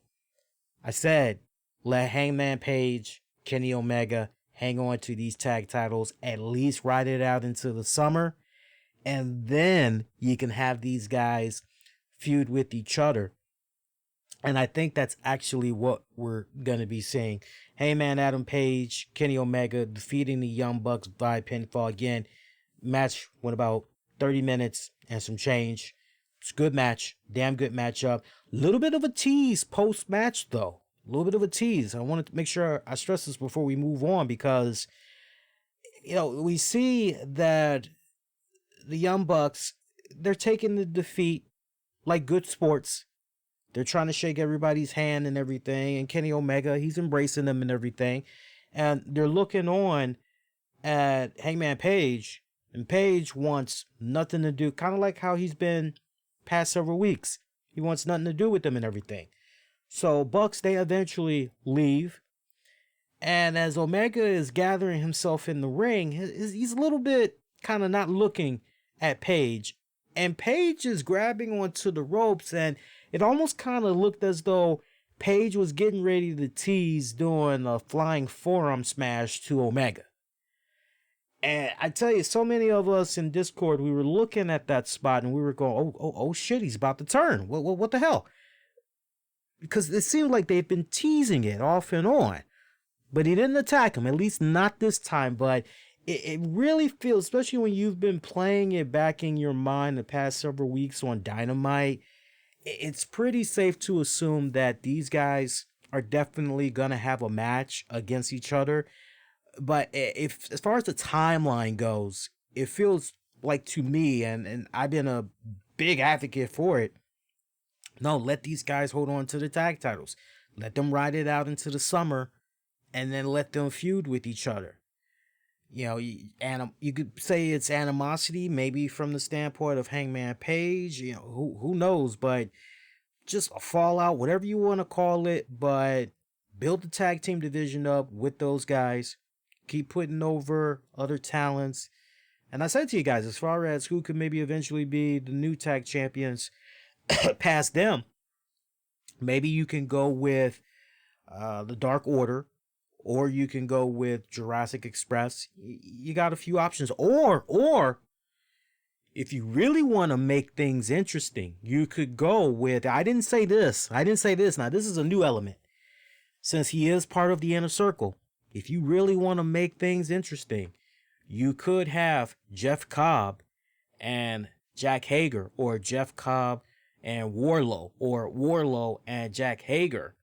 I said, let Hangman Page, Kenny Omega hang on to these tag titles, at least ride it out into the summer. And then you can have these guys feud with each other. And I think that's actually what we're going to be seeing. Hangman Adam Page, Kenny Omega defeating the Young Bucks by pinfall. Again, match went about 30 minutes and some change. It's a good match. Damn good matchup. A little bit of a tease post-match, though. A little bit of a tease. I wanted to make sure I stress this before we move on because, we see that the Young Bucks, they're taking the defeat like good sports. They're trying to shake everybody's hand and everything. And Kenny Omega, he's embracing them and everything. And they're looking on at Hangman Page. And Page wants nothing to do, kind of like how he's been past several weeks. He wants nothing to do with them and everything. So Bucks, they eventually leave. And as Omega is gathering himself in the ring, he's a little bit kind of not looking at Page, and Page is grabbing onto the ropes, and it almost kind of looked as though Page was getting ready to tease doing a flying forearm smash to Omega. And I tell you, so many of us in Discord, we were looking at that spot and we were going, oh shit, he's about to turn. What the hell? Because it seemed like they've been teasing it off and on, but he didn't attack him, at least not this time. But it really feels, especially when you've been playing it back in your mind the past several weeks on Dynamite, it's pretty safe to assume that these guys are definitely going to have a match against each other. But if, as far as the timeline goes, it feels like to me, and I've been a big advocate for it, no, let these guys hold on to the tag titles. Let them ride it out into the summer, and then let them feud with each other. You could say it's animosity, maybe from the standpoint of Hangman Page. Who knows? But just a fallout, whatever you want to call it. But build the tag team division up with those guys. Keep putting over other talents. And I said to you guys, as far as who could maybe eventually be the new tag champions past them, maybe you can go with the Dark Order. Or you can go with Jurassic Express. You got a few options. Or if you really want to make things interesting, you could go with, I didn't say this. Now, this is a new element. Since he is part of the inner circle, if you really want to make things interesting, you could have Jeff Cobb and Jack Hager, or Jeff Cobb and Warlow, or Warlow and Jack Hager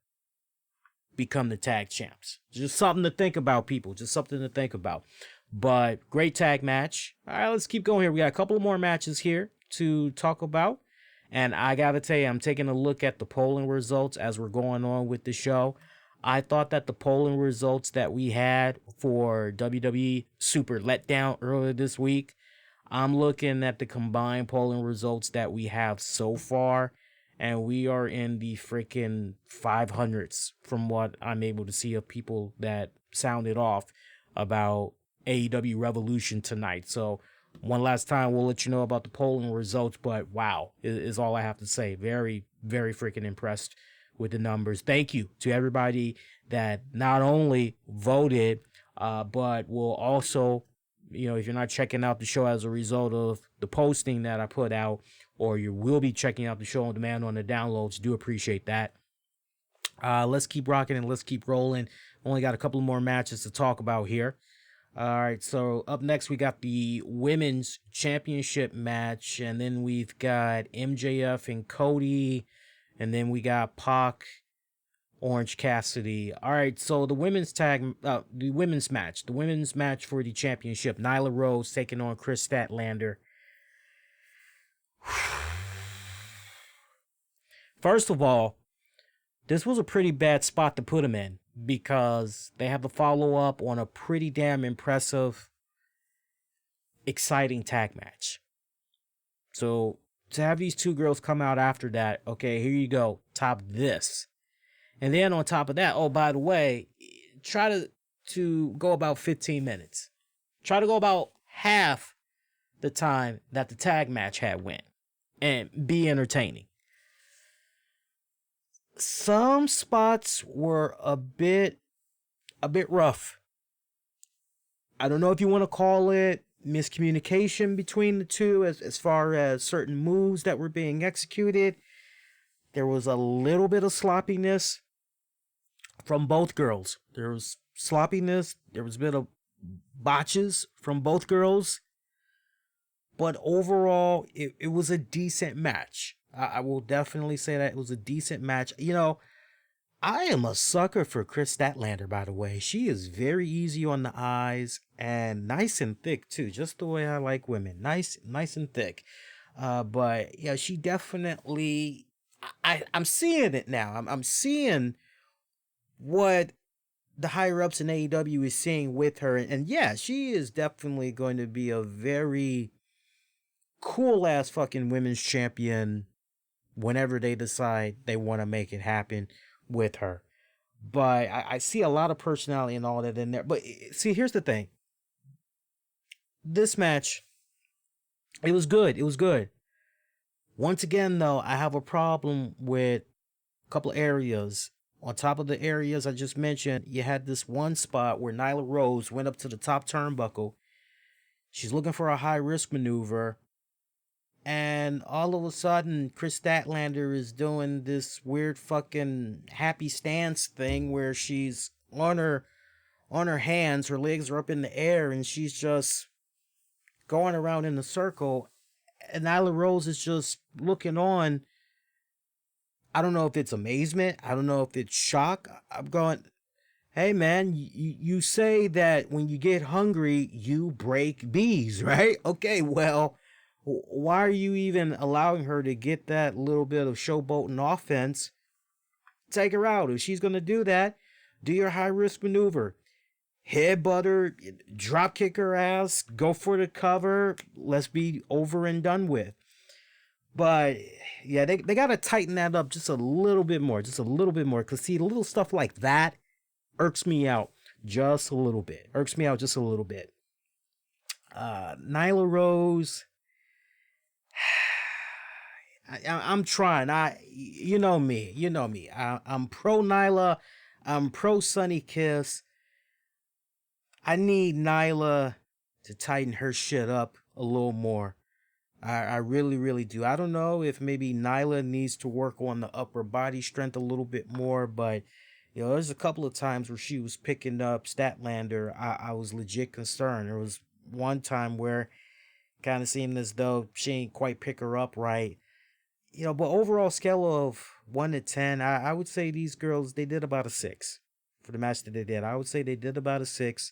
become the tag champs. Just something to think about, people. Just something to think about. But great tag match. All right, let's keep going here. We got a couple more matches here to talk about. And I got to tell you, I'm taking a look at the polling results as we're going on with the show. I thought that the polling results that we had for WWE Super Letdown earlier this week, I'm looking at the combined polling results that we have so far, and we are in the freaking 500s from what I'm able to see of people that sounded off about AEW Revolution tonight. So one last time, we'll let you know about the polling results, but wow, is all I have to say. Very, very freaking impressed with the numbers. Thank you to everybody that not only voted, but will also, if you're not checking out the show as a result of the posting that I put out, or you will be checking out the show on demand on the downloads, do appreciate that. Let's keep rocking and let's keep rolling. Only got a couple more matches to talk about here. All right, so up next we got the Women's Championship match, and then we've got MJF and Cody, and then we got Pac, Orange Cassidy. All right, so the women's match for the championship. Nyla Rose taking on Chris Statlander. First of all, this was a pretty bad spot to put him in, because they have a follow-up on a pretty damn impressive, exciting tag match. So to have these two girls come out after that, okay, here you go, top this. And then on top of that, oh, by the way, try to go about 15 minutes. Try to go about half the time that the tag match had went, and be entertaining. Some spots were a bit rough. I don't know if you want to call it miscommunication between the two as far as certain moves that were being executed. There was a little bit of sloppiness from both girls. There was sloppiness. There was a bit of botches from both girls. But overall, it was a decent match. I will definitely say that it was a decent match. I am a sucker for Chris Statlander, by the way. She is very easy on the eyes and nice and thick, too. Just the way I like women. Nice and thick. But, yeah, she definitely... I'm seeing it now. I'm seeing what the higher-ups in AEW is seeing with her. And, yeah, she is definitely going to be a very cool-ass fucking women's champion whenever they decide they want to make it happen with her. But I see a lot of personality and all that in there. But see, here's the thing. This match, it was good. It was good. Once again, though, I have a problem with a couple of areas. On top of the areas I just mentioned, you had this one spot where Nyla Rose went up to the top turnbuckle. She's looking for a high-risk maneuver. And all of a sudden, Chris Statlander is doing this weird fucking happy stance thing where she's on her hands, her legs are up in the air, and she's just going around in a circle. And Nyla Rose is just looking on. I don't know if it's amazement. I don't know if it's shock. I'm going, hey man, you say that when you get hungry, you break bees, right? Okay, well, why are you even allowing her to get that little bit of showboating offense? Take her out. If she's going to do that, do your high-risk maneuver. Headbutt her, drop kick her ass, go for the cover. Let's be over and done with. But, yeah, they got to tighten that up just a little bit more. Just a little bit more. Because, see, little stuff like that irks me out just a little bit. Nyla Rose... I'm trying. You know me. I'm pro Nyla. I'm pro Sunny Kiss. I need Nyla to tighten her shit up a little more. I really, really do. I don't know if maybe Nyla needs to work on the upper body strength a little bit more, but there's a couple of times where she was picking up Statlander. I was legit concerned. There was one time where kind of seemed as though she ain't quite pick her up right. But overall scale of 1 to 10, I would say these girls, they did about a 6 for the match that they did. I would say they did about a 6.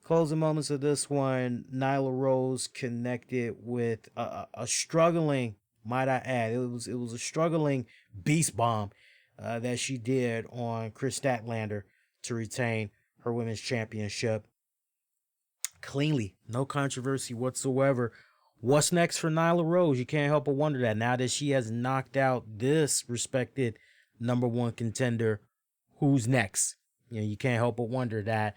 Closing moments of this one, Nyla Rose connected with a struggling, might I add, it was a struggling beast bomb that she did on Chris Statlander to retain her women's championship cleanly. No controversy whatsoever. What's next for Nyla Rose? You can't help but wonder that now that she has knocked out this respected number one contender, who's next? You can't help but wonder that.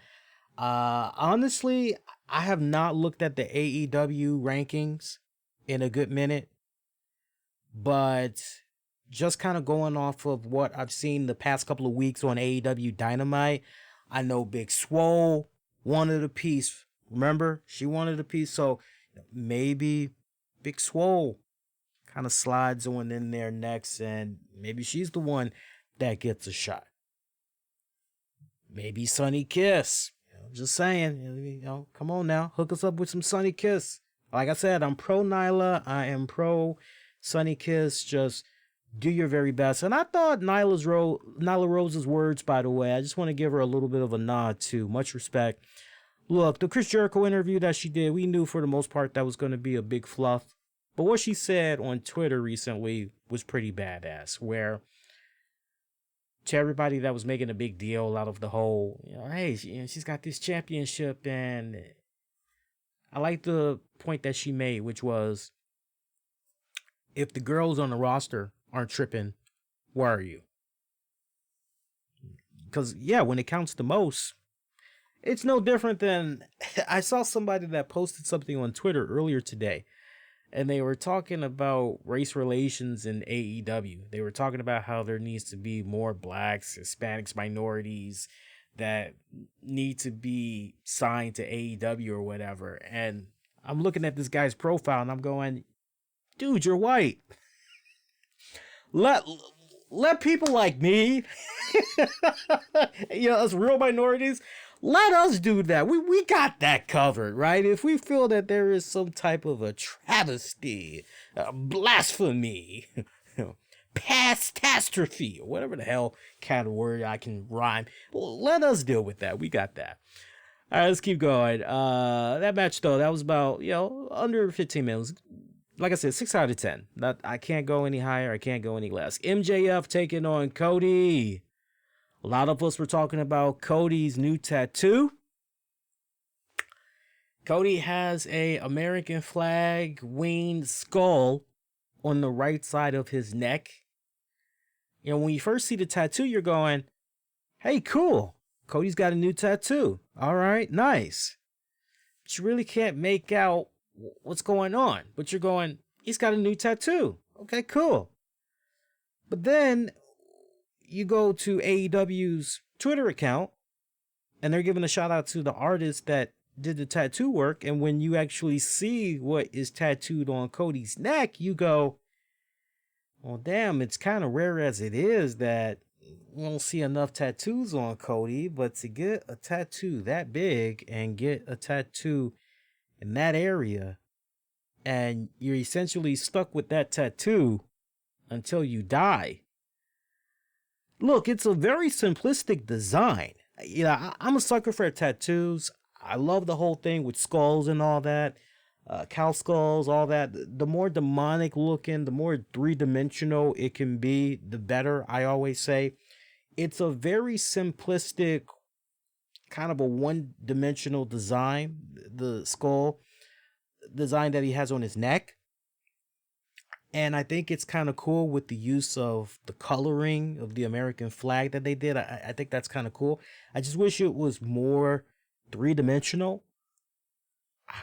Honestly, I have not looked at the AEW rankings in a good minute, but just kind of going off of what I've seen the past couple of weeks on AEW Dynamite, I know Big Swole wanted a piece. Remember, she wanted a piece, so maybe Big Swole kind of slides on in there next, and maybe she's the one that gets a shot. Maybe Sunny Kiss. Just saying, come on now, hook us up with some Sunny Kiss. Like I said, I'm pro Nyla. I am pro Sunny Kiss. Just do your very best. And I thought Nyla Rose's words, by the way, I just want to give her a little bit of a nod too. Much respect. Look, the Chris Jericho interview that she did, we knew for the most part that was going to be a big fluff. But what she said on Twitter recently was pretty badass, where to everybody that was making a big deal out of the whole, hey, she's got this championship, and I like the point that she made, which was, if the girls on the roster aren't tripping, where are you? Because, when it counts the most, it's no different than, I saw somebody that posted something on Twitter earlier today, and they were talking about race relations in AEW. They were talking about how there needs to be more blacks, Hispanics, minorities that need to be signed to AEW or whatever. And I'm looking at this guy's profile and I'm going, dude, you're white. Let people like me, us real minorities, let us do that. We got that covered, right? If we feel that there is some type of a travesty, blasphemy, catastrophe, or whatever the hell kind of word I can rhyme, let us deal with that. We got that. All right, let's keep going. That match, though, that was about, under 15 minutes. Like I said, 6 out of 10. I can't go any higher. I can't go any less. MJF taking on Cody. A lot of us were talking about Cody's new tattoo. Cody has a American flag winged skull on the right side of his neck. When you first see the tattoo, you're going, hey, cool. Cody's got a new tattoo. All right, nice. But you really can't make out what's going on. But you're going, he's got a new tattoo. Okay, cool. But then you go to AEW's Twitter account, and they're giving a shout out to the artist that did the tattoo work. And when you actually see what is tattooed on Cody's neck, you go, well, damn, it's kind of rare as it is that we don't see enough tattoos on Cody. But to get a tattoo that big and get a tattoo in that area, and you're essentially stuck with that tattoo until you die. Look, it's a very simplistic design. I'm a sucker for tattoos. I love the whole thing with skulls and all that. Cow skulls, all that. The more demonic looking, the more three-dimensional it can be, the better, I always say. It's a very simplistic, kind of a one-dimensional design, the skull design that he has on his neck. And I think it's kind of cool with the use of the coloring of the American flag that they did. I think that's kind of cool. I just wish it was more three-dimensional.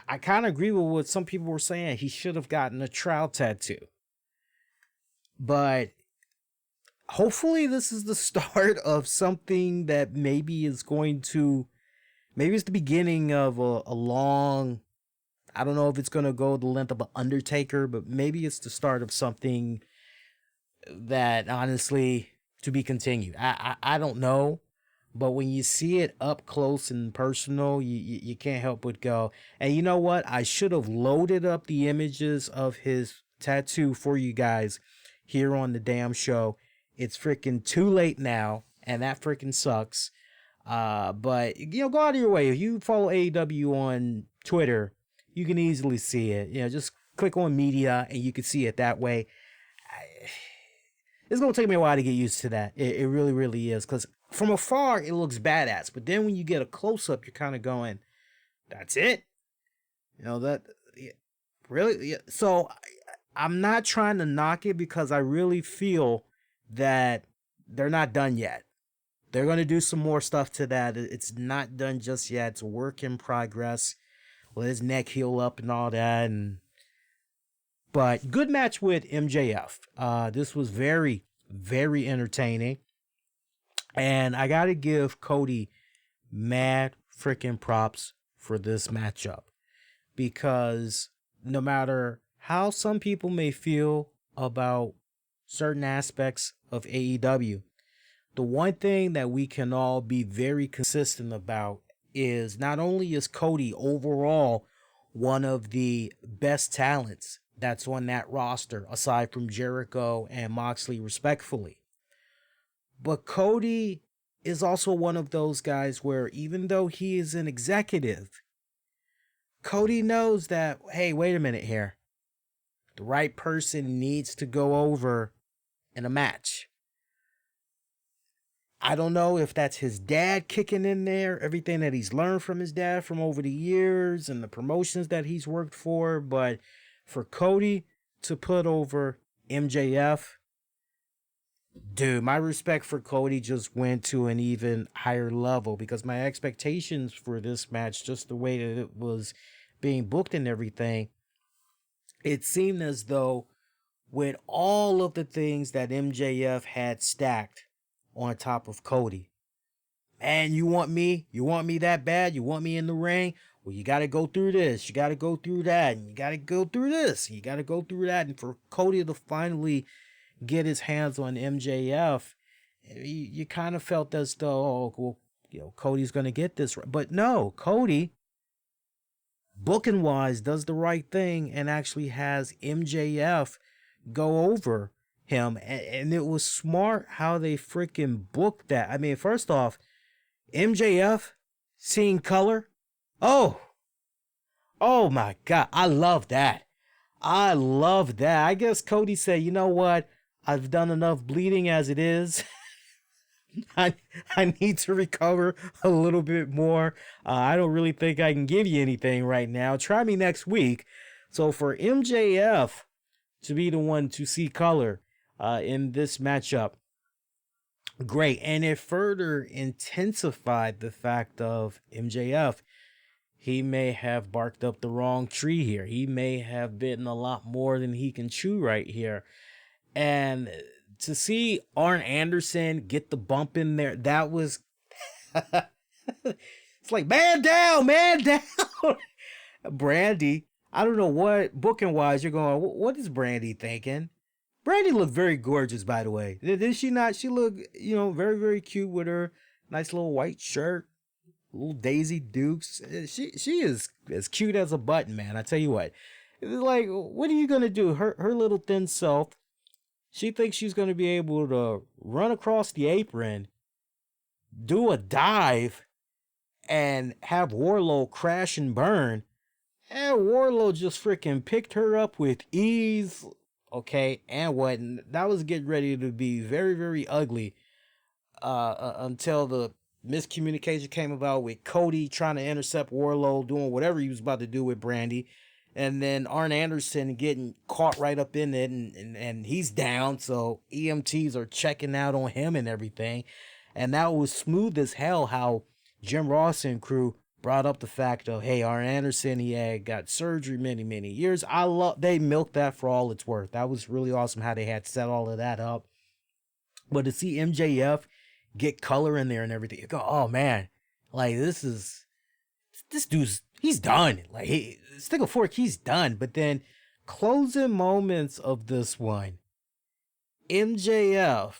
I kind of agree with what some people were saying. He should have gotten a trowel tattoo. But hopefully this is the start of something that maybe is going to... Maybe it's the beginning of a long... I don't know if it's going to go the length of an Undertaker, but maybe it's the start of something that honestly to be continued. I don't know, but when you see it up close and personal, you can't help but go. And you know what? I should have loaded up the images of his tattoo for you guys here on the damn show. It's freaking too late now, and that freaking sucks. But go out of your way. If you follow AEW on Twitter, you can easily see it. Just click on media and you can see it that way. It's going to take me a while to get used to that. It really, really is. Because from afar, it looks badass. But then when you get a close-up, you're kind of going, that's it? Really? Yeah. So I'm not trying to knock it because I really feel that they're not done yet. They're going to do some more stuff to that. It's not done just yet. It's a work in progress. Let his neck heal up and all that. But good match with MJF. This was very, very entertaining. And I got to give Cody mad freaking props for this matchup. Because no matter how some people may feel about certain aspects of AEW, the one thing that we can all be very consistent about is not only is Cody overall one of the best talents that's on that roster, aside from Jericho and Moxley, respectfully, but Cody is also one of those guys where even though he is an executive, Cody knows that, hey, wait a minute here. The right person needs to go over in a match. I don't know if that's his dad kicking in there, everything that he's learned from his dad from over the years and the promotions that he's worked for, but for Cody to put over MJF, dude, my respect for Cody just went to an even higher level because my expectations for this match, just the way that it was being booked and everything, it seemed as though with all of the things that MJF had stacked on top of Cody, man, you want me that bad? You want me in the ring? Well, you got to go through this. You got to go through that. And you got to go through this. You got to go through that. And for Cody to finally get his hands on MJF, you kind of felt as though, oh, well, Cody's going to get this. But no, Cody, booking wise, does the right thing and actually has MJF go over him. And it was smart how they freaking booked that. I mean, first off, MJF seeing color. Oh my God. I love that. I guess Cody said, you know what? I've done enough bleeding as it is. I need to recover a little bit more. I don't really think I can give you anything right now. Try me next week. So for MJF to be the one to see color in this matchup, great. And it further intensified the fact of MJF. He may have barked up the wrong tree here. He may have bitten a lot more than he can chew right here. And to see Arn Anderson get the bump in there, that was... it's like, man down. Brandy, I don't know what, booking-wise, you're going, what is Brandy thinking? Brandy looked very gorgeous, by the way. Did she not? She looked, very, very cute with her nice little white shirt, little Daisy Dukes. She is as cute as a button, man. I tell you what. It's like, what are you going to do? Her little thin self, she thinks she's going to be able to run across the apron, do a dive, and have Wardlow crash and burn. And Wardlow just freaking picked her up with ease. Okay, and what? And that was getting ready to be very, very ugly until the miscommunication came about with Cody trying to intercept Wardlow, doing whatever he was about to do with Brandy. And then Arn Anderson getting caught right up in it, and he's down, so EMTs are checking out on him and everything. And that was smooth as hell how Jim Ross and crew brought up the fact of, hey, Arn Anderson, he had got surgery many, many years. They milked that for all it's worth. That was really awesome how they had set all of that up. But to see MJF get color in there and everything, you go, oh man, like this dude's, he's done. Like stick a fork, he's done. But then closing moments of this one, MJF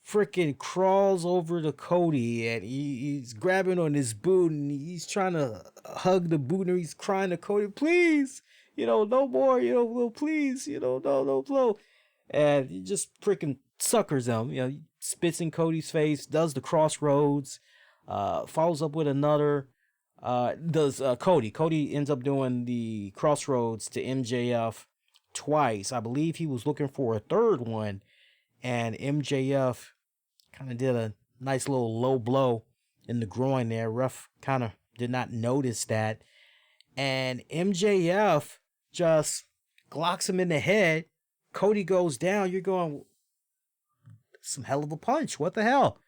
freaking crawls over to Cody and he's grabbing on his boot and he's trying to hug the boot and he's crying to Cody, please, no more, well, please, no. And he just freaking suckers him, he spits in Cody's face, does the crossroads, follows up with another, does Cody. Cody ends up doing the crossroads to MJF twice. I believe he was looking for a third one, and MJF kind of did a nice little low blow in the groin there. Ref kind of did not notice that. And MJF just glocks him in the head. Cody goes down. You're going, some hell of a punch. What the hell?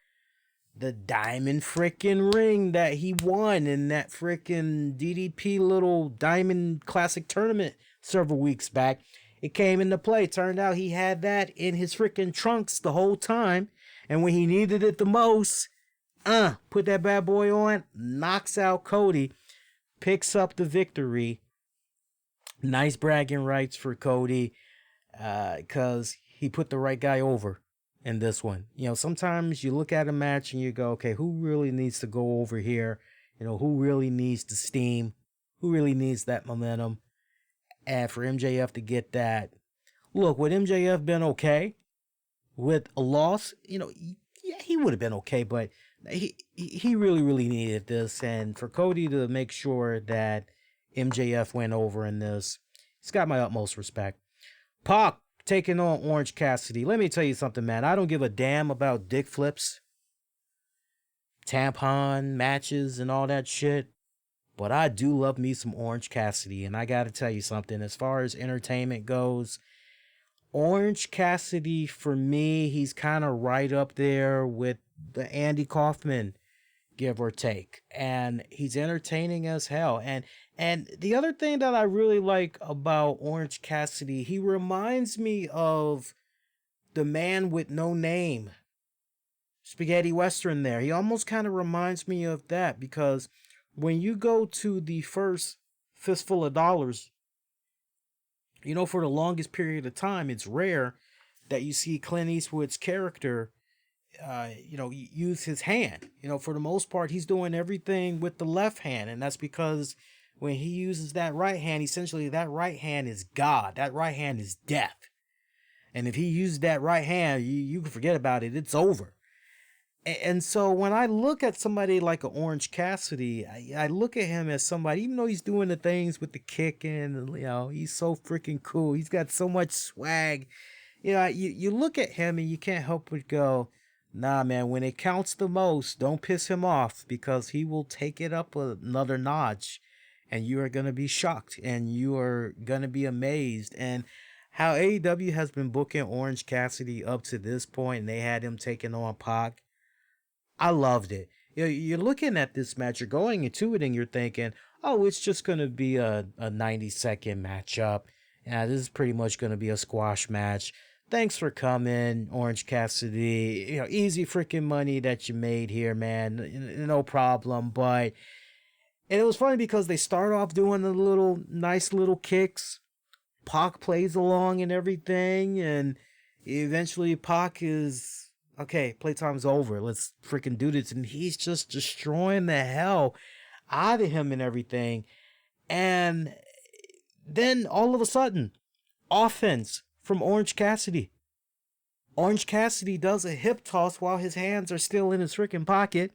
The diamond freaking ring that he won in that freaking DDP little diamond classic tournament several weeks back. It came into play. Turned out he had that in his freaking trunks the whole time. And when he needed it the most, put that bad boy on, knocks out Cody, picks up the victory. Nice bragging rights for Cody, because he put the right guy over in this one. Sometimes you look at a match and you go, okay, who really needs to go over here? Who really needs the steam? Who really needs that momentum? And for MJF to get that, look, would MJF been okay with a loss? Yeah, he would have been okay, but he really, really needed this. And for Cody to make sure that MJF went over in this, he's got my utmost respect. Pac taking on Orange Cassidy. Let me tell you something, man. I don't give a damn about dick flips, tampon matches, and all that shit. But I do love me some Orange Cassidy. And I got to tell you something. As far as entertainment goes, Orange Cassidy, for me, he's kind of right up there with the Andy Kaufman, give or take. And he's entertaining as hell. And the other thing that I really like about Orange Cassidy, he reminds me of the Man with No Name, Spaghetti Western there. He almost kind of reminds me of that, because when you go to the first Fistful of Dollars, for the longest period of time, it's rare that you see Clint Eastwood's character, use his hand. For the most part, he's doing everything with the left hand. And that's because when he uses that right hand, essentially that right hand is God. That right hand is death. And if he uses that right hand, you can forget about it. It's over. And so when I look at somebody like an Orange Cassidy, I look at him as somebody, even though he's doing the things with the kicking, he's so freaking cool. He's got so much swag. You look at him and you can't help but go, nah, man, when it counts the most, don't piss him off, because he will take it up another notch and you are going to be shocked and you are going to be amazed. And how AEW has been booking Orange Cassidy up to this point, and they had him taking on Pac, I loved it. You're looking at this match, you're going into it and you're thinking, oh, it's just going to be a 90-second matchup. Yeah, this is pretty much going to be a squash match. Thanks for coming, Orange Cassidy. Easy freaking money that you made here, man. No problem. And it was funny because they start off doing the nice little kicks. Pac plays along and everything. And eventually Pac is, okay, playtime's over. Let's freaking do this. And he's just destroying the hell out of him and everything. And then all of a sudden, offense from Orange Cassidy. Orange Cassidy does a hip toss while his hands are still in his freaking pocket.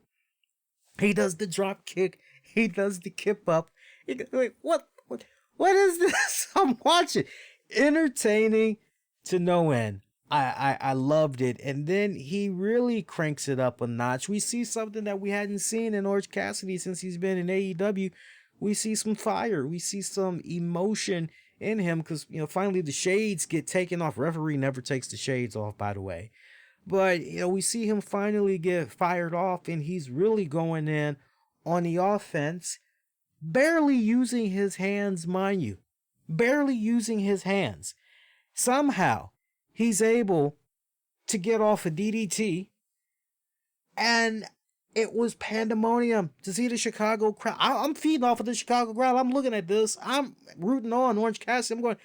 He does the drop kick. He does the kip up. Wait, what is this? I'm watching. Entertaining to no end. I loved it. And then he really cranks it up a notch. We see something that we hadn't seen in Orange Cassidy since he's been in AEW. We see some fire. We see some emotion in him because, finally the shades get taken off. Referee never takes the shades off, by the way. But, we see him finally get fired off, and he's really going in on the offense, barely using his hands, mind you. Barely using his hands. Somehow, he's able to get off a DDT, and It was pandemonium to see the Chicago crowd. I'm feeding off of the Chicago crowd. I'm looking at this. I'm rooting on Orange Cassidy. I'm going,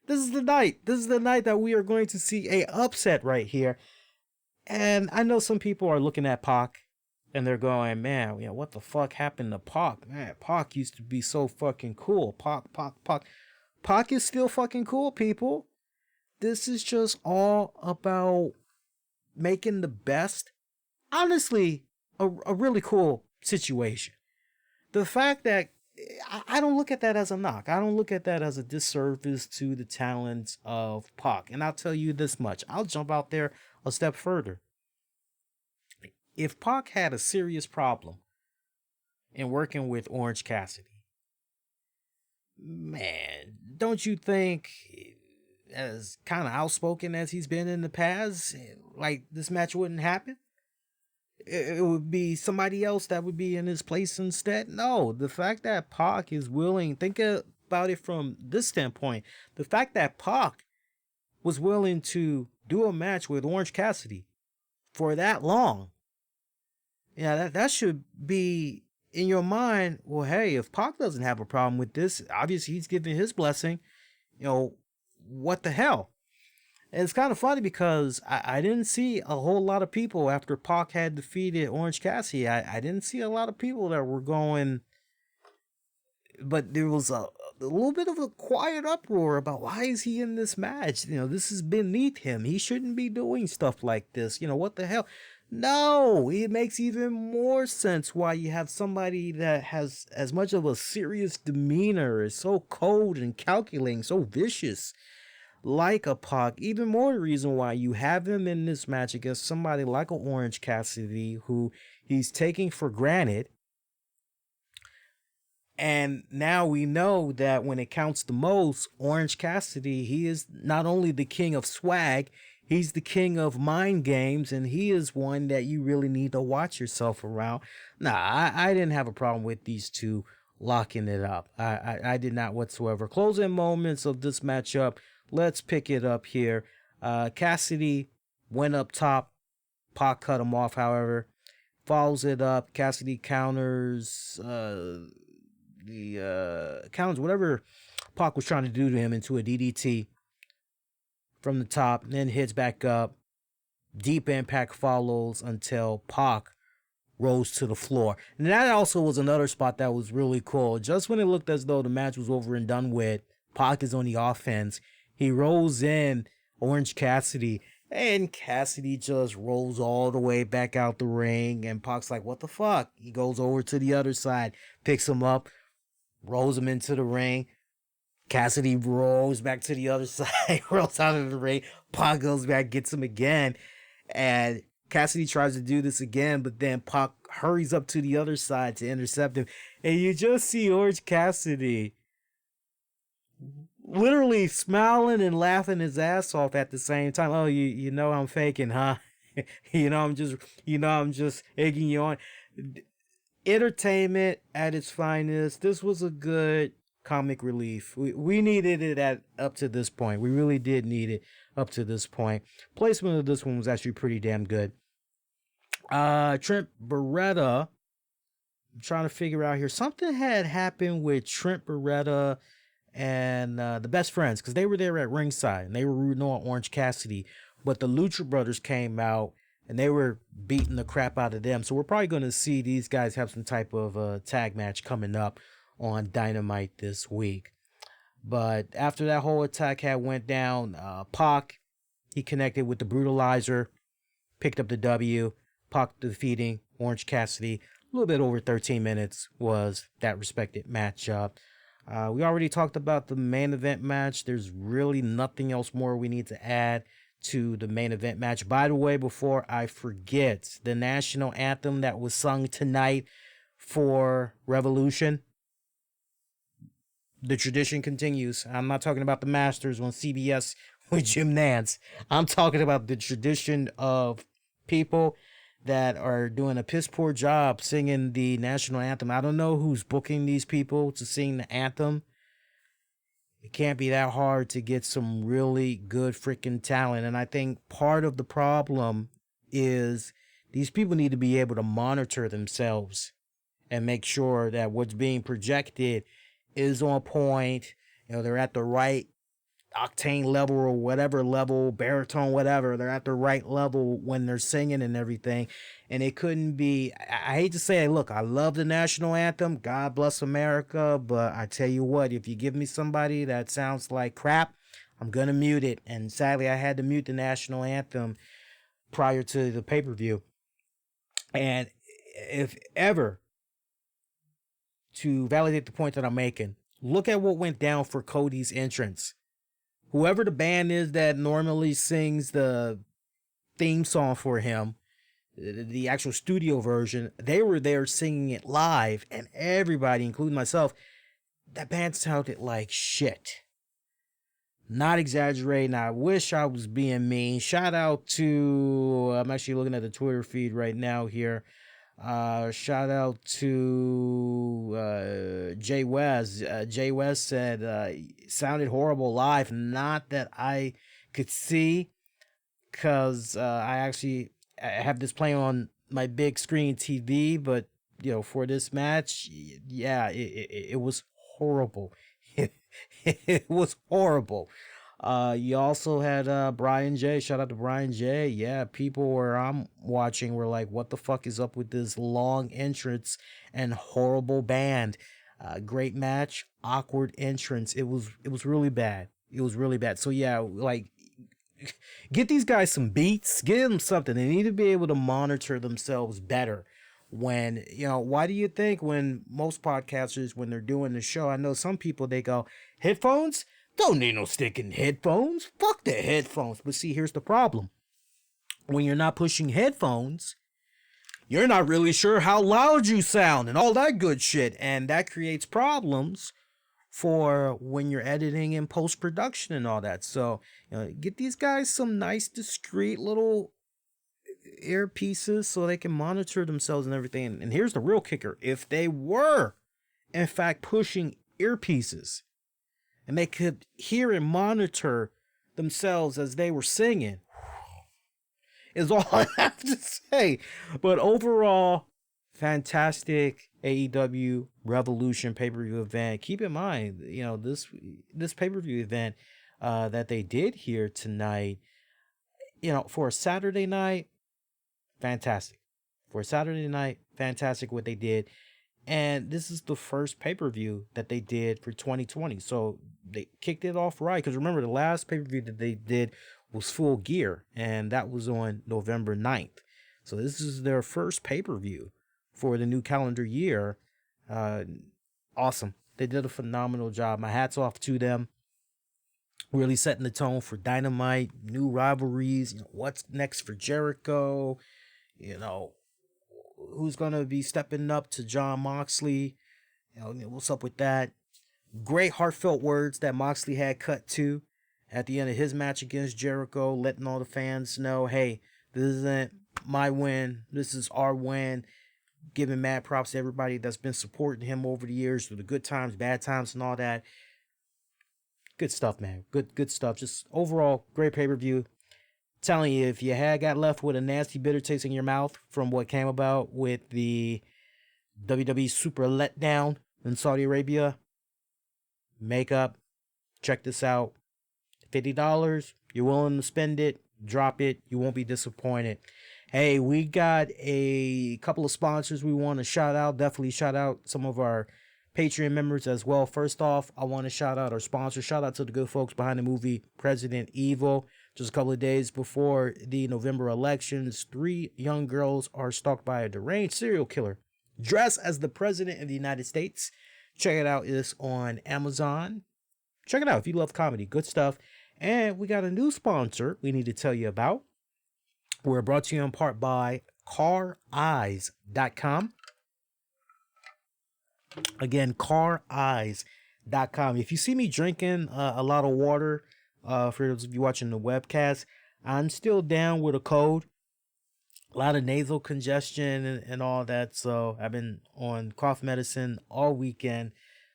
this is the night. This is the night that we are going to see a upset right here. And I know some people are looking at Pac and they're going, man, what the fuck happened to Pac? Man, Pac used to be so fucking cool. Pac. Pac is still fucking cool, people. This is just all about making the best. Honestly, a really cool situation. The fact that I don't look at that as a knock. I don't look at that as a disservice to the talents of Pac. And I'll tell you this much. I'll jump out there a step further. If Pac had a serious problem in working with Orange Cassidy, man, don't you think, as kind of outspoken as he's been in the past, like this match wouldn't happen? It would be somebody else that would be in his place instead. No, the fact that Pac is willing, think about it from this standpoint. The fact that Pac was willing to do a match with Orange Cassidy for that long, that should be in your mind. Well, hey, if Pac doesn't have a problem with this, obviously he's giving his blessing. What the hell? And it's kind of funny because I didn't see a whole lot of people after Pac had defeated Orange Cassidy. I didn't see a lot of people that were going, but there was a little bit of a quiet uproar about why is he in this match? This is beneath him. He shouldn't be doing stuff like this. What the hell? No, it makes even more sense why you have somebody that has as much of a serious demeanor, is so cold and calculating, so vicious, like a Pac. Even more reason why you have him in this match against somebody like a Orange Cassidy, who he's taking for granted. And now we know that when it counts the most, Orange Cassidy, he is not only the king of swag, he's the king of mind games, and he is one that you really need to watch yourself around. I didn't have a problem with these two locking it up. I did not whatsoever. Closing moments of this matchup. Let's pick it up here. Cassidy went up top. Pac cut him off, however. Follows it up. Cassidy counters counters whatever Pac was trying to do to him into a DDT from the top, and then hits back up. Deep impact follows until Pac rose to the floor. And that also was another spot that was really cool. Just when it looked as though the match was over and done with, Pac is on the offense. He rolls in Orange Cassidy, and Cassidy just rolls all the way back out the ring, and Pac's like, what the fuck? He goes over to the other side, picks him up, rolls him into the ring. Cassidy rolls back to the other side, rolls out of the ring. Pac goes back, gets him again, and Cassidy tries to do this again, but then Pac hurries up to the other side to intercept him, and you just see Orange Cassidy literally smiling and laughing his ass off at the same time. Oh, you know I'm faking, huh? I'm just egging you on. Entertainment at its finest. This was a good comic relief. We needed it up to this point. We really did need it up to this point. Placement of this one was actually pretty damn good. Trent Beretta. I'm trying to figure out here. Something had happened with Trent Beretta and the Best Friends, because they were there at ringside and they were rooting on Orange Cassidy, but the Lucha Brothers came out and they were beating the crap out of them. So we're probably going to see these guys have some type of tag match coming up on Dynamite this week. But after that whole attack had went down, Pac, he connected with the Brutalizer, picked up the W. Pac defeating Orange Cassidy. A little bit over 13 minutes was that respected matchup. We already talked about the main event match. There's really nothing else more we need to add to the main event match. By the way, before I forget, the national anthem that was sung tonight for Revolution, the tradition continues. I'm not talking about the Masters on CBS with Jim Nance. I'm talking about the tradition of people that are doing a piss poor job singing the national anthem. I don't know who's booking these people to sing the anthem. It can't be that hard to get some really good freaking talent. And I think part of the problem is These people need to be able to monitor themselves and make sure that what's being projected is on point. They're at the right octane level or whatever level, baritone, whatever. They're at the right level when they're singing and everything. And it couldn't be, I hate to say it, look, I love the national anthem. God bless America. But I tell you what, if you give me somebody that sounds like crap, I'm going to mute it. And sadly, I had to mute the national anthem prior to the pay-per-view. And if ever, to validate the point that I'm making, look at what went down for Cody's entrance. Whoever the band is that normally sings the theme song for him, the actual studio version, they were there singing it live, and everybody, including myself, that band sounded like shit. Not exaggerating. I wish I was being mean. Shout out to, I'm actually looking at the Twitter feed right now here. Shout out to Jay West. Jay West said sounded horrible live. Not that I could see, because I have this playing on my big screen TV. But for this match, yeah, it was horrible. It was horrible. You also had Brian J. Shout out to Brian J. Yeah, people where I'm watching were like, what the fuck is up with this long entrance and horrible band? Great match, awkward entrance. It was really bad. It was really bad. So yeah, like, get these guys some beats, get them something. They need to be able to monitor themselves better. When, why do you think when most podcasters, when they're doing the show, I know some people, they go, headphones? Don't need no sticking headphones. Fuck the headphones. But see, here's the problem. When you're not pushing headphones, you're not really sure how loud you sound and all that good shit. And that creates problems for when you're editing and post-production and all that. So, get these guys some nice, discreet little earpieces so they can monitor themselves and everything. And here's the real kicker. If they were, in fact, pushing earpieces and they could hear and monitor themselves as they were singing, is all I have to say. But overall, fantastic AEW Revolution pay-per-view event. Keep in mind, this pay-per-view event that they did here tonight, for a Saturday night, fantastic. For a Saturday night, fantastic what they did. And this is the first pay-per-view that they did for 2020. So they kicked it off right. Because remember, the last pay-per-view that they did was Full Gear. And that was on November 9th. So this is their first pay-per-view for the new calendar year. Awesome. They did a phenomenal job. My hat's off to them. Really setting the tone for Dynamite, new rivalries. What's next for Jericho? Who's going to be stepping up to Jon Moxley? What's up with that? Great heartfelt words that Moxley had cut to at the end of his match against Jericho, letting all the fans know, hey, this isn't my win. This is our win. Giving mad props to everybody that's been supporting him over the years through the good times, bad times, and all that. Good stuff, man. Good stuff. Just overall, great pay-per-view. Telling you, if you had got left with a nasty bitter taste in your mouth from what came about with the WWE Super Letdown in Saudi Arabia, makeup, check this out. $50, you're willing to spend it, drop it, you won't be disappointed. Hey, we got a couple of sponsors we want to shout out. Definitely shout out some of our Patreon members as well. First off, I want to shout out our sponsors. Shout out to the good folks behind the movie President Evil. Just a couple of days before the November elections, 3 young girls are stalked by a deranged serial killer dressed as the President of the United States. Check it out. It's on Amazon. Check it out if you love comedy. Good stuff. And we got a new sponsor we need to tell you about. We're brought to you in part by CarEyes.com. Again, CarEyes.com. If you see me drinking a lot of water, for those of you watching the webcast, I'm still down with a cold. A lot of nasal congestion and all that. So I've been on cough medicine all weekend.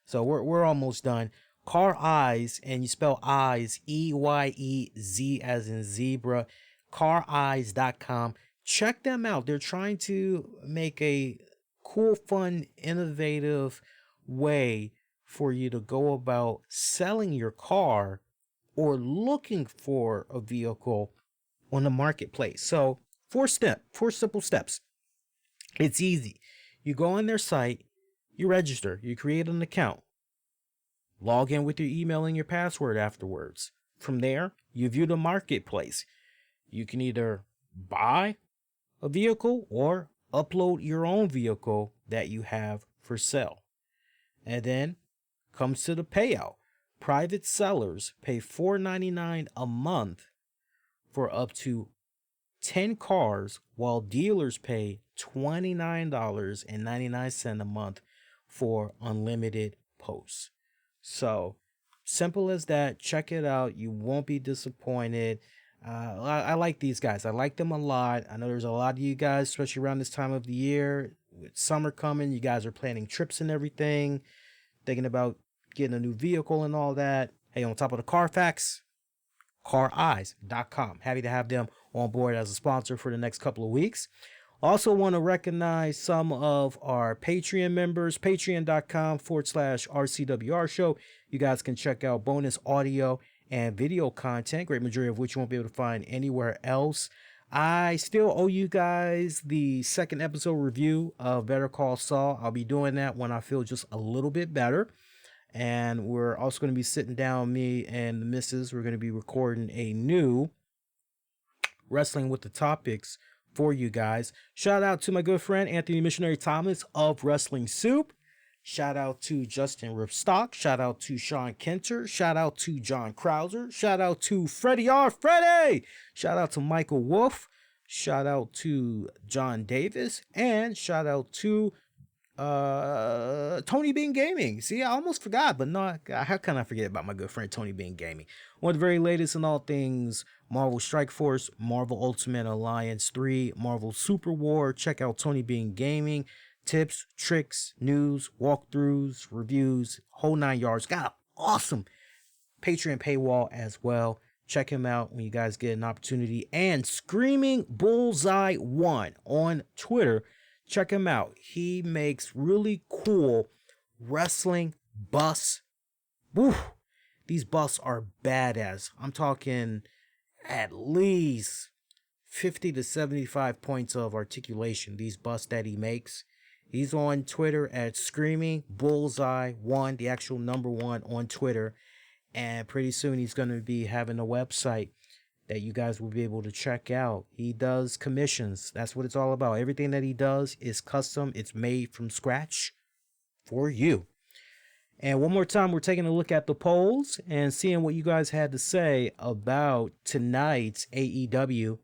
So we're almost done. Car Eyes, and you spell eyes, EYEZ as in zebra. CarEyes.com. check them out. They're trying to make a cool, fun, innovative way for you to go about selling your car or looking for a vehicle on the marketplace. So, four simple steps. It's easy. You go on their site, you register, you create an account, log in with your email and your password afterwards. From there, you view the marketplace. You can either buy a vehicle or upload your own vehicle that you have for sale. And then comes to the payout. Private sellers pay $4.99 a month for up to 10 cars, while dealers pay $29.99 a month for unlimited posts. So, simple as that. Check it out. You won't be disappointed. I like these guys. I like them a lot. I know there's a lot of you guys, especially around this time of the year, with summer coming, you guys are planning trips and everything, thinking about getting a new vehicle and all that. Hey, on top of the Carfax, careyes.com. Happy to have them on board as a sponsor for the next couple of weeks. Also want to recognize some of our Patreon members, patreon.com/RCWR show. You guys can check out bonus audio and video content, great majority of which you won't be able to find anywhere else. I still owe you guys the second episode review of Better Call Saul. I'll be doing that when I feel just a little bit better. And we're also going to be sitting down, me and the missus, we're going to be recording a new Wrestling with the Topics for you guys. Shout out to my good friend Anthony Missionary Thomas of Wrestling Soup. Shout out to Justin Ripstock. Shout out to Sean Kenter. Shout out to John Krauser. Shout out to Freddie R. Freddie. Shout out to Michael Wolf. Shout out to John Davis. And shout out to Tony Bean Gaming. See, I almost forgot, but no, how can I forget about my good friend Tony Bean Gaming? One of the very latest in all things Marvel Strike Force, Marvel Ultimate Alliance 3, Marvel Super War. Check out Tony Bean Gaming. Tips, tricks, news, walkthroughs, reviews, whole 9 yards. Got an awesome Patreon paywall as well. Check him out when you guys get an opportunity. And Screaming Bullseye 1 on Twitter. Check him out. He makes really cool wrestling busts. Woo! These busts are badass. I'm talking at least 50 to 75 points of articulation. These busts that he makes. He's on Twitter at Screaming Bullseye 1, the actual number 1 on Twitter. And pretty soon he's going to be having a website that you guys will be able to check out. He does commissions. That's what it's all about. Everything that he does is custom. It's made from scratch for you. And one more time, we're taking a look at the polls and seeing what you guys had to say about tonight's AEW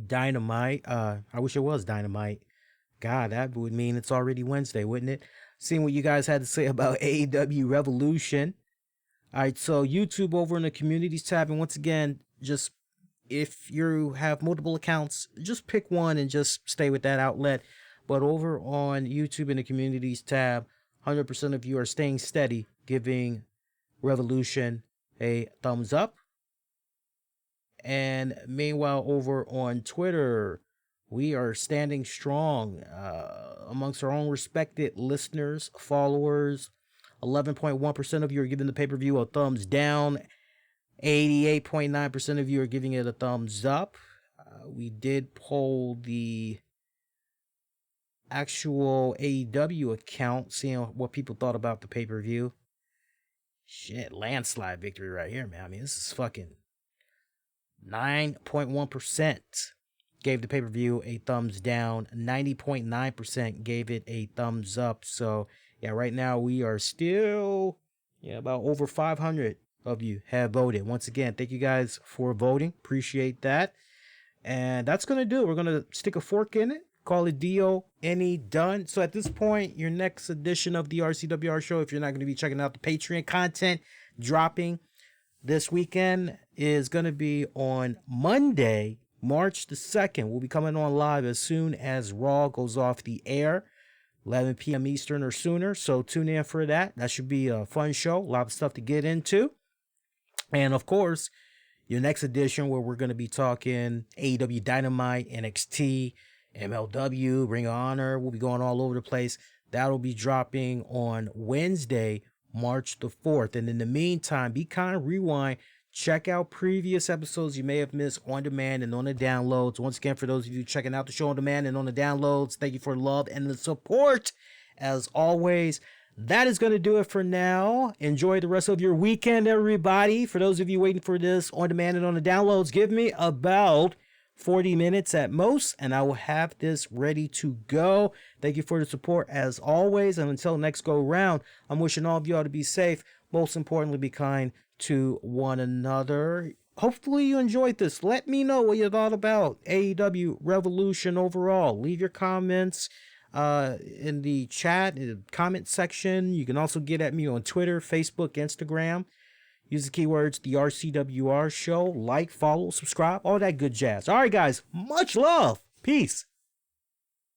Dynamite. I wish it was Dynamite. God, that would mean it's already Wednesday, wouldn't it? Seeing what you guys had to say about AEW Revolution. All right, so YouTube over in the communities tab. And once again, just if you have multiple accounts, just pick one and just stay with that outlet. But over on YouTube in the communities tab, 100% of you are staying steady, giving Revolution a thumbs up. And meanwhile, over on Twitter, we are standing strong amongst our own respected listeners, followers. 11.1% of you are giving the pay-per-view a thumbs down. 88.9% of you are giving it a thumbs up. We did poll the actual AEW account, seeing what people thought about the pay-per-view. Shit, landslide victory right here, man. I mean, this is fucking 9.1% gave the pay-per-view a thumbs down. 90.9% gave it a thumbs up. So, yeah, right now we are still, about over 500 of you have voted. Once again, thank you guys for voting. Appreciate that. And that's going to do it. We're going to stick a fork in it. Call it D-O-N-E, done. So at this point, your next edition of the RCWR show, if you're not going to be checking out the Patreon content dropping this weekend, is going to be on Monday, March the 2nd. We'll be coming on live as soon as Raw goes off the air, 11 p.m. Eastern or sooner. So tune in for that. That should be a fun show. A lot of stuff to get into. And of course, your next edition where we're going to be talking AEW Dynamite, NXT, MLW, Ring of Honor. We'll be going all over the place. That'll be dropping on Wednesday, March the 4th. And in the meantime, be kind, rewind, check out previous episodes you may have missed on demand and on the downloads. Once again, for those of you checking out the show on demand and on the downloads, thank you for the love and the support. As always, that is going to do it for now. Enjoy the rest of your weekend, everybody. For those of you waiting for this on demand and on the downloads, give me about 40 minutes at most, and I will have this ready to go. Thank you for the support as always. And until next go round, I'm wishing all of you all to be safe. Most importantly, be kind to one another. Hopefully you enjoyed this. Let me know what you thought about AEW Revolution overall. Leave your comments in the chat, in the comment section. You can also get at me on Twitter, Facebook, Instagram. Use the keywords, the RCWR show. Like, follow, subscribe, all that good jazz. All right, guys. Much love. Peace.